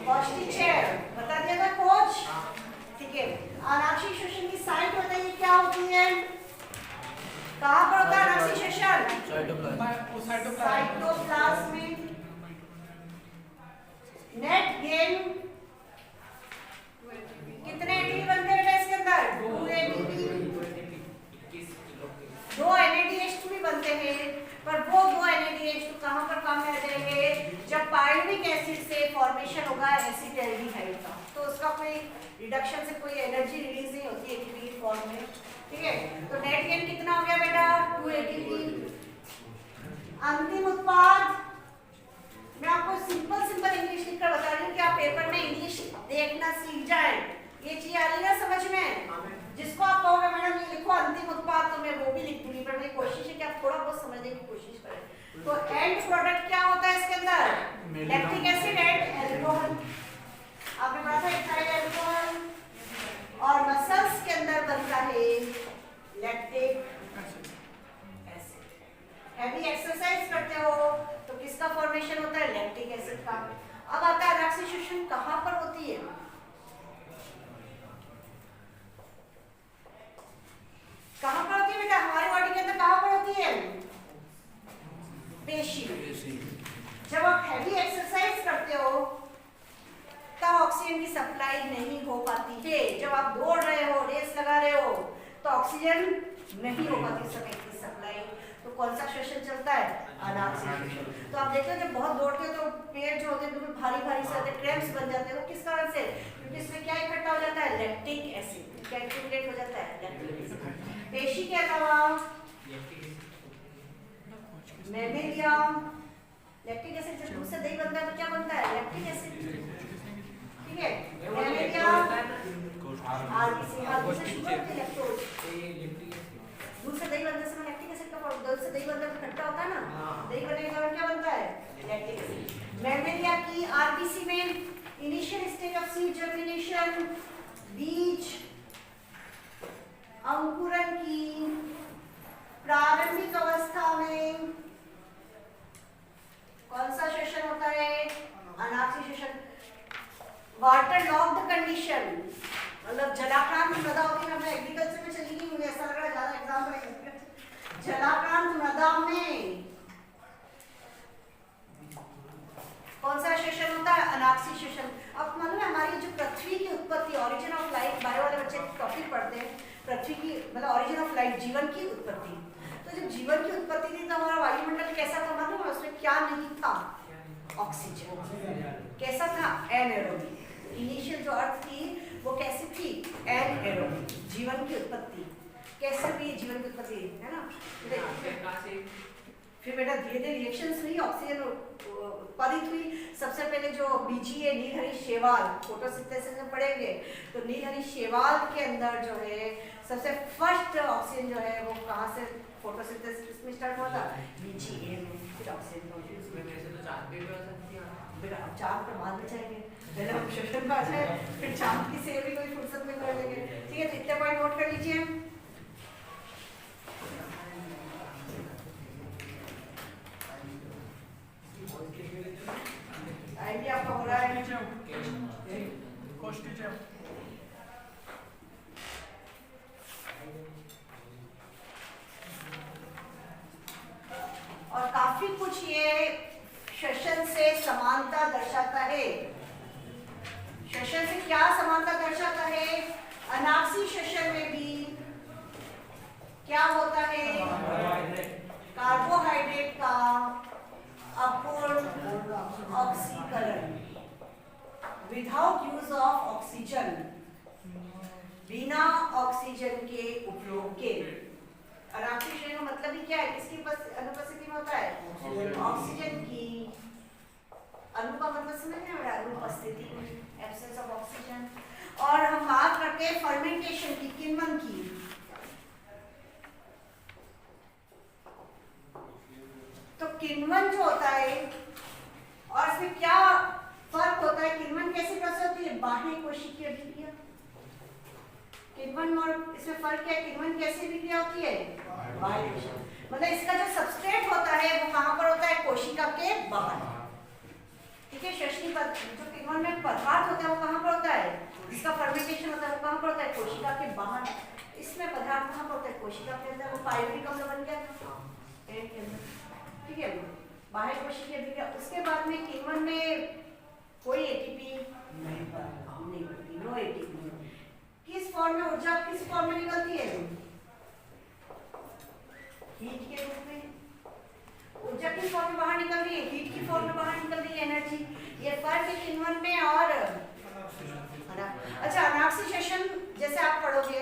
S1: कॉस्टिचेर, बता दिया था कोच, ठीक है। अनाक्सीशन की साइट बताइए क्या होती है, कहाँ पर होता है अनाक्सीशन, साइटोप्लाज्म में। नेट गेन कितने एटीपी बनते हैं बेटा इसके अंदर, 2 एटीपी, 2 NADH2 भी बनते हैं, पर वो 2 NADH2 कहाँ पर काम में आएंगे, जब पायरुविक एसिड से फॉर्मेशन होगा एसिटाल्डिहाइड का, तो उसका कोई रिडक्शन से कोई एनर्जी रिलीज नहीं होती एटीपी फॉर्म में, ठीक है। तो नेट गेन कितना हो गया बेटा, 2 ATP। अंतिम उत्पाद मैं आपको सिंपल इंग्लिश लिखकर बता रही हूँ कि आप पेपर में इंग्लिश देखना सीख जाएं। ये चीज आ रही है समझ में, जिसको आप कहोगे मैडम ये लिखो अंतिम उत्पाद, तो मैं वो भी लिख दूंगी, पर मेरी कोशिश है कि आप थोड़ा बहुत समझने की कोशिश करें। तो एंड प्रोडक्ट क्या होता है इसके अंदर, लैक्टिक एसिड एंड अल्कोहल, आपने पढ़ा था इथाइल अल्कोहल, और मसल्स के अंदर बनता है लैक्टिक एसिड। हैवी एक्सरसाइज करते हो तो किसका फॉर्मेशन होता है, लैक्टिक एसिड का। अब आता है अनाक्सीशन कहाँ पर होती है, कहाँ पर होती है बेटा, हमारी बॉडी के अंदर कहाँ पर होती है, पेशी। जब आप हैवी एक्सरसाइज करते हो तब ऑक्सीजन की सप्लाई नहीं हो पाती है, जब आप दौड़ रहे हो, रेस लगा रहे हो, तो ऑक्सीजन नहीं हो पाती समय की सप्लाई, तो कौन सा सेशन चलता है, अनाक्सीशन। तो आप देखते हो जब बहुत दौड़ते हो तो पेट जो होते हैं बिल्कुल भारी भारी से होते हैं, क्रैम्प्स बन जाते हैं, वो किस कारण से, क्योंकि इसमें क्या इकट्ठा हो जाता है, लैक्टिक एसिड, क्या एक्टिवेट हो जाता है, लैक्टिक एसिड। पेशी के अलावा मैमेलिया, लैक्टिक एसिड जब दूध से दही बनता है तो क्या बनता है, लैक्टिक एसिड, ठीक है। मैमेलिया आरबीसी, आरबीसी शुगर के लैक्टोज, दूध से दही बनने से लैक्टिक एसिड का, दूध से दही बनता है तो खट्टा होता है ना, दही बनने के कारण क्या बनता है, लैक्टिक एसिड। मैमेलिया की आरबीसी में initial stage of seed germination, बीज अंकुरन की प्रारंभिक अवस्था में कौन सा सेशन होता है, अनाक्सीशन। वाटर लॉक्ड कंडीशन, मतलब जलाक्रांत मृदा होती है, हमने एग्रीकल्चर में चली गई, मुझे ऐसा लग रहा है ज्यादा एग्जाम में। जलाक्रांत मृदा में कौन सा सेशन होता है, अनाक्सीशन। अब मालूम है हमारी जो पृथ्वी की उत्पत्ति, ऑरिजिन ऑफ लाइफ, बायो वाले बच्चे टॉपिक पढ़ते हैं, पृथ्वी की मतलब ऑरिजिन ऑफ लाइफ, जीवन की उत्पत्ति। तो जब जीवन की उत्पत्ति थी तो हमारा वायुमंडल कैसा था मालूम है, उसमें क्या नहीं था, ऑक्सीजन। कैसा था, एनएरोबिक। इनिशियल जो अर्थ थी वो कैसी थी, एनएरोबिक। जीवन की उत्पत्ति कैसे हुई, जीवन की उत्पत्ति, है ना। फिर बेटा धीरे धीरे रिएक्शंस हुई, ऑक्सीजन उत्पादित हुई। सबसे पहले जो बीजीए नीलहरी शैवाल, फोटोसिंथेसिस में पढ़ेंगे तो नीलहरी शैवाल के अंदर जो है सबसे फर्स्ट ऑक्सीजन जो है वो कहाँ से फोटोसिंथेसिस में स्टार्ट हुआ था, बीजीए में। फिर ऑक्सीजन बेटा अब चांद पर बाद में जाएंगे, पहले हम सेशन पर जाए, फिर चांद की सेव भी कोई फुर्सत में कर लेंगे, ठीक है। तो इतने पॉइंट नोट कर लीजिए। आइडिया आपका हो रहा है, और काफी कुछ ये सेशन से समानता दर्शाता है। सेशन से क्या समानता दर्शाता है, अनाक्सी सेशन में भी क्या होता है, कार्बोहाइड्रेट का अपूर्ण ऑक्सीकरण, विदाउट यूज ऑफ ऑक्सीजन, बिना ऑक्सीजन के उपयोग के। अनाक्सीशन का मतलब ही क्या है, किसकी अनुपस्थिति में होता है, ऑक्सीजन की। अनु का मतलब समझ में आ रहा है, अनुपस्थिति, एब्सेंस ऑफ ऑक्सीजन। और हम बात करते करते हैं फर्मेंटेशन की, किण्वन की। तो किण्वन जो होता है और इसमें क्या फर्क होता है, किण्वन कैसे प्रस्तुत होती है, बाह्य कोशिकीय अभिक्रिया। किण्वन और इसमें फर्क क्या है, किण्वन कैसे अभिक्रिया होती है, बाह्य कोशिकीय, मतलब इसका जो सबस्ट्रेट होता है वो कहाँ पर होता है, कोशिका के बाहर। ठीक है, श्वसनी जो किण्वन में पदार्थ होता है वो कहाँ पर होता है, जिसका फर्मेंटेशन होता है वो कहाँ पर होता है, कोशिका के बाहर। इसमें पदार्थ कहाँ पर होता है, कोशिका के अंदर। वो पाइरुविक अम्ल बन गया था पेट के अंदर। ठीक है, बाह्य कोशिकीय अभिक्रिया। उसके बाद में किण्वन में कोई एटीपी नहीं बनती, नो एटीपी। किस फॉर्म में ऊर्जा किस फॉर्म में निकलती है, हीट के रूप में। ऊर्जा किस फॉर्म में बाहर निकल रही है, हीट की फॉर्म में बाहर निकल रही है एनर्जी। ये फर्क है किण्वन में और अच्छा अनाक्सीशेषण जैसे आप पढ़ोगे,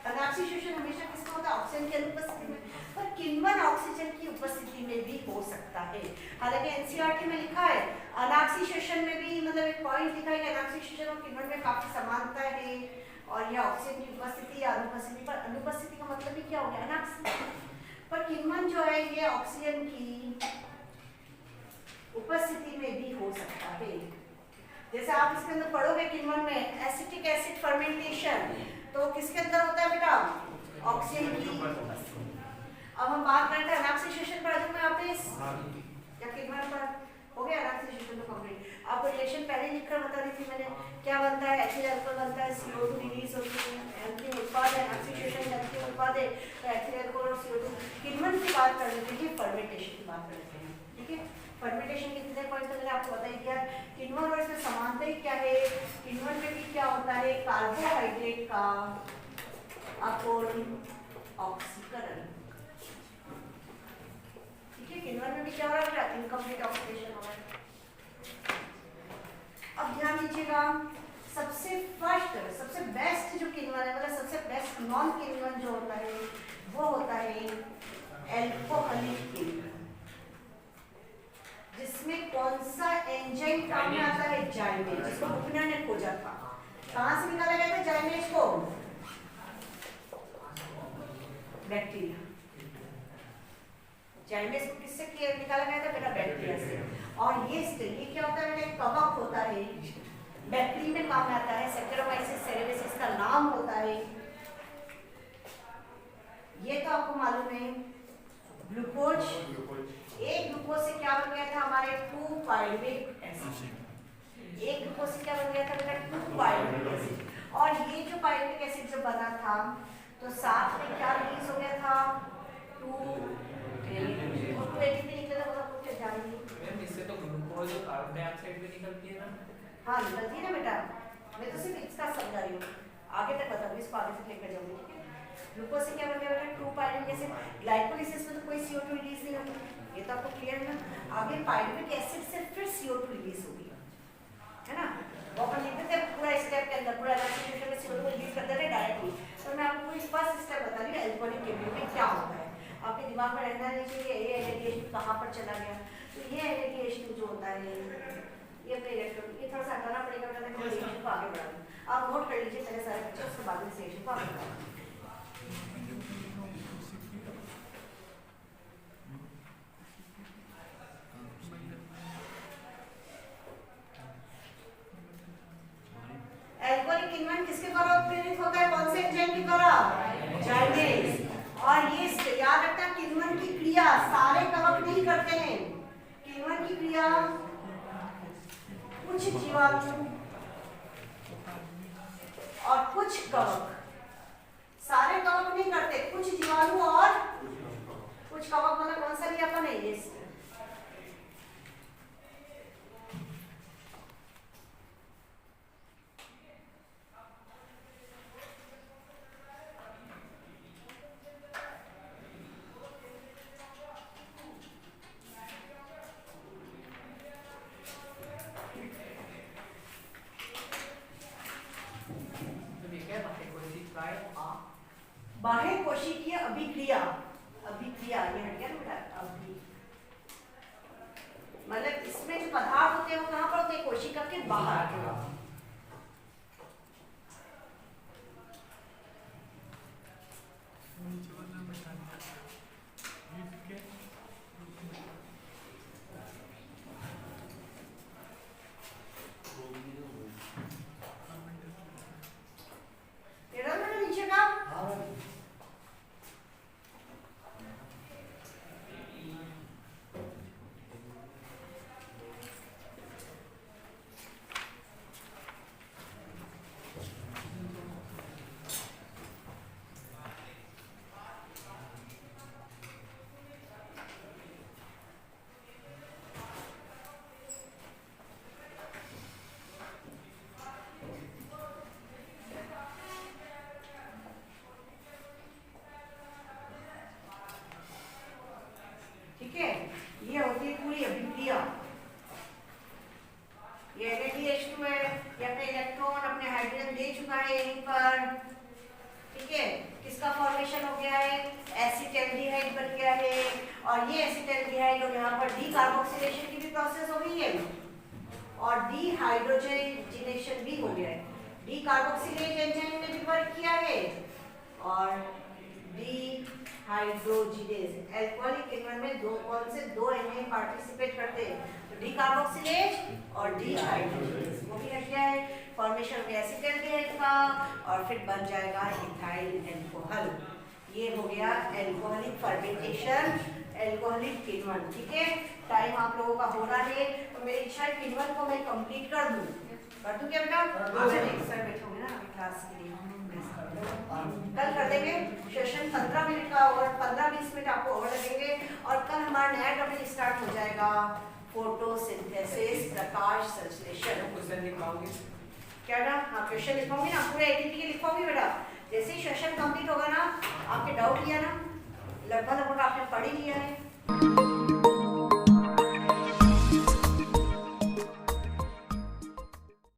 S1: अनाक्सीशेषण हमेशा किसका होता है, ऑक्सीजन की अनुपस्थिति में, पर किण्वन ऑक्सीजन की उपस्थिति में भी हो सकता है। हालांकि एनसीईआरटी में लिखा है अनाक्सीशेषण में भी, मतलब एक पॉइंट लिखा है कि अनाक्सीशेषण और किण्वन में काफी समानता है और यह ऑक्सीजन की उपस्थिति या अनुपस्थिति, पर अनुपस्थिति का मतलब ही क्या हो गया, अनाक्सीशेषण। पर किण्वन जो है ये ऑक्सीजन की उपस्थिति में भी हो सकता है। जैसे आप इसके अंदर पढ़ोगे किण्वन में एसिटिक एसिड फर्मेंटेशन, तो किसके अंदर होता है बेटा, ऑक्सीजन की उपस्थिति। अब हम बात करते हैं अनाक्सीशेषण पर, मैं वापस या किण्वन पर हो गया अनाक्सीशेषण तो कंप्लीट। आपको रिलेशन पहले लिखकर बता दी थी मैंने, क्या बनता है, एथिल अल्कोहल बनता है, CO2 रिलीज होती है, अंतिम उत्पाद है अनाक्सीशेषण, अंतिम उत्पाद है तो एथिल अल्कोहल और CO2। किण्वन की बात कर लेते हैं, फर्मेंटेशन की बात कर लेते हैं। ठीक है, फर्मेंटेशन के कितने पॉइंट मैंने आपको बता ही दिया। किण्वन और इसमें समानता ही क्या है, किण्वन में भी क्या होता है, कार्बोहाइड्रेट का अपूर्ण ऑक्सीकरण। ठीक है, किण्वन में भी क्या हो रहा है, इनकम्प्लीट ऑक्सीडेशन हो रहा है। अब ध्यान दीजिएगा, सबसे फर्स्ट सबसे बेस्ट जो किण्वन है, मतलब सबसे बेस्ट नॉन किण्वन जो होता है वो होता है एल्कोहलिक किण्वन, जिसमें कौन सा एंजाइम काम में आता है, जाइमेज, जिसको बुकनर ने खोजा था। कहां से निकाला गया था जाइमेज को, बैक्टीरिया। जाइमेज को किससे निकाला गया था बेटा, बैक्टीरिया से। और ये क्या होता है, एक कवक होता है, बैक्टीरिया में काम में आता है, सैक्चारोमाइसिस सेरेविसिस का नाम होता है। ये तो आपको मालूम है। ग्लूकोज, एक ग्लूकोज से क्या बन गया था, हमारे 2 पायरुविक एसिड। एक ग्लूकोज से क्या बन गया था बेटा, 2 पायरुविक एसिड। और ये जो पायरुविक एसिड जब बना था तो साथ में क्या रिलीज हो गया था, 2 ATP निकला था, वो कुछ जानिए।
S2: मैम इससे तो ग्लूकोज और कार्बन डाइऑक्साइड भी निकलती है ना।
S1: हाँ निकलती है ना बेटा, मैं तो सिर्फ इसका समझा रही हूँ, आगे तक बताऊंगी, इसको आगे तक लेकर जाऊंगी। ठीक है, ग्लूकोज से क्या बन गया बेटा, 2 पायरुविक एसिड। ग्लाइकोलाइसिस में तो कोई CO2 रिलीज नहीं होता, ये तो आपको क्लियर है ना। आगे पायरुविक एसिड से फिर CO2 रिलीज होगी, है ना। वो अपन लिखते थे पूरा स्टेप के अंदर, पूरा सिचुएशन में CO2 रिलीज करते थे डायरेक्टली। तो मैं आपको पूरी फर्स्ट स्टेप बता रही हूँ एल्कोहलिक किण्वन में क्या होता है। आपके दिमाग में रहना नहीं चाहिए ये NADH कहाँ पर चला गया। तो ये NADH जो होता है ये अपने इलेक्ट्रॉन, ये थोड़ा सा हटाना पड़ेगा बेटा, मैं रिएक्शन को आगे बढ़ाऊँ। आप नोट कर लीजिए पहले सारे बच्चे, उसके बाद में रिएक्शन को आगे बढ़ाऊँ। एल्कोहलिक किण्वन किसके द्वारा उत्प्रेरित होता है, कौन से एंजाइम के द्वारा, जाइमेज। और ये याद रखना, किण्वन की क्रिया सारे कवक नहीं करते हैं। किण्वन की क्रिया कुछ जीवाणु और कुछ कवक, सारे कवक नहीं करते, कुछ जीवाणु और कुछ कवक। मतलब कौन सा लिया अपन है, ये बाह्य कोशिकीय अभिक्रिया। अभिक्रिया ये हट गया ना बेटा, अभी मतलब इसमें जो पदार्थ होते हैं वो कहाँ पर होते हैं, कोशिका के बाहर। ठीक है, ये होती है पूरी अभिक्रिया। ये NADH2 है, ये अपने इलेक्ट्रॉन अपने हाइड्रोजन दे चुका है यहीं पर, ठीक है। किसका फॉर्मेशन हो गया है, एसिटाल्डिहाइड बन गया है, और ये एसिटाल्डिहाइड और यहाँ पर डी कार्बोक्सिलेशन की भी प्रोसेस हो गई है और डी हाइड्रोजनेशन भी हो गया है। डी कार्बोक्सिलेज एंजाइम ने भी वर्क किया है और डी हाइड्रोजिनेज अल्कोहलिक एनवायरनमेंट में कौन से दो एंजाइम पार्टिसिपेट करते हैं, तो डी कार्बोक्सिलेज और डी हाइड्रोजिनेज, वो भी हट गया है। फॉर्मेशन में एसिटाल्डिहाइड का और फिर बन जाएगा इथाइल अल्कोहल। ये हो गया अल्कोहलिक फर्मेंटेशन, अल्कोहलिक किण्वन, ठीक है। टाइम आप लोगों का हो रहा है तो मेरी इच्छा है किण्वन को मैं कंप्लीट कर दूं क्या बेटा? सर बैठोगे ना अभी क्लास के लिए, कल कर देंगे सेशन 15 मिनट का और 15-20 मिनट आपको और लगेंगे और कल हमारा नया टॉपिक स्टार्ट हो जाएगा, फोटोसिंथेसिस, प्रकाश संश्लेषण।
S2: क्वेश्चन लिखवाओगे
S1: क्या ना? हाँ क्वेश्चन लिखोगे ना, पूरे एटीपी के लिखोगे बेटा। जैसे ही सेशन कंप्लीट होगा ना, आपके डाउट लिया ना, लगभग आपने पढ़ ही लिया है।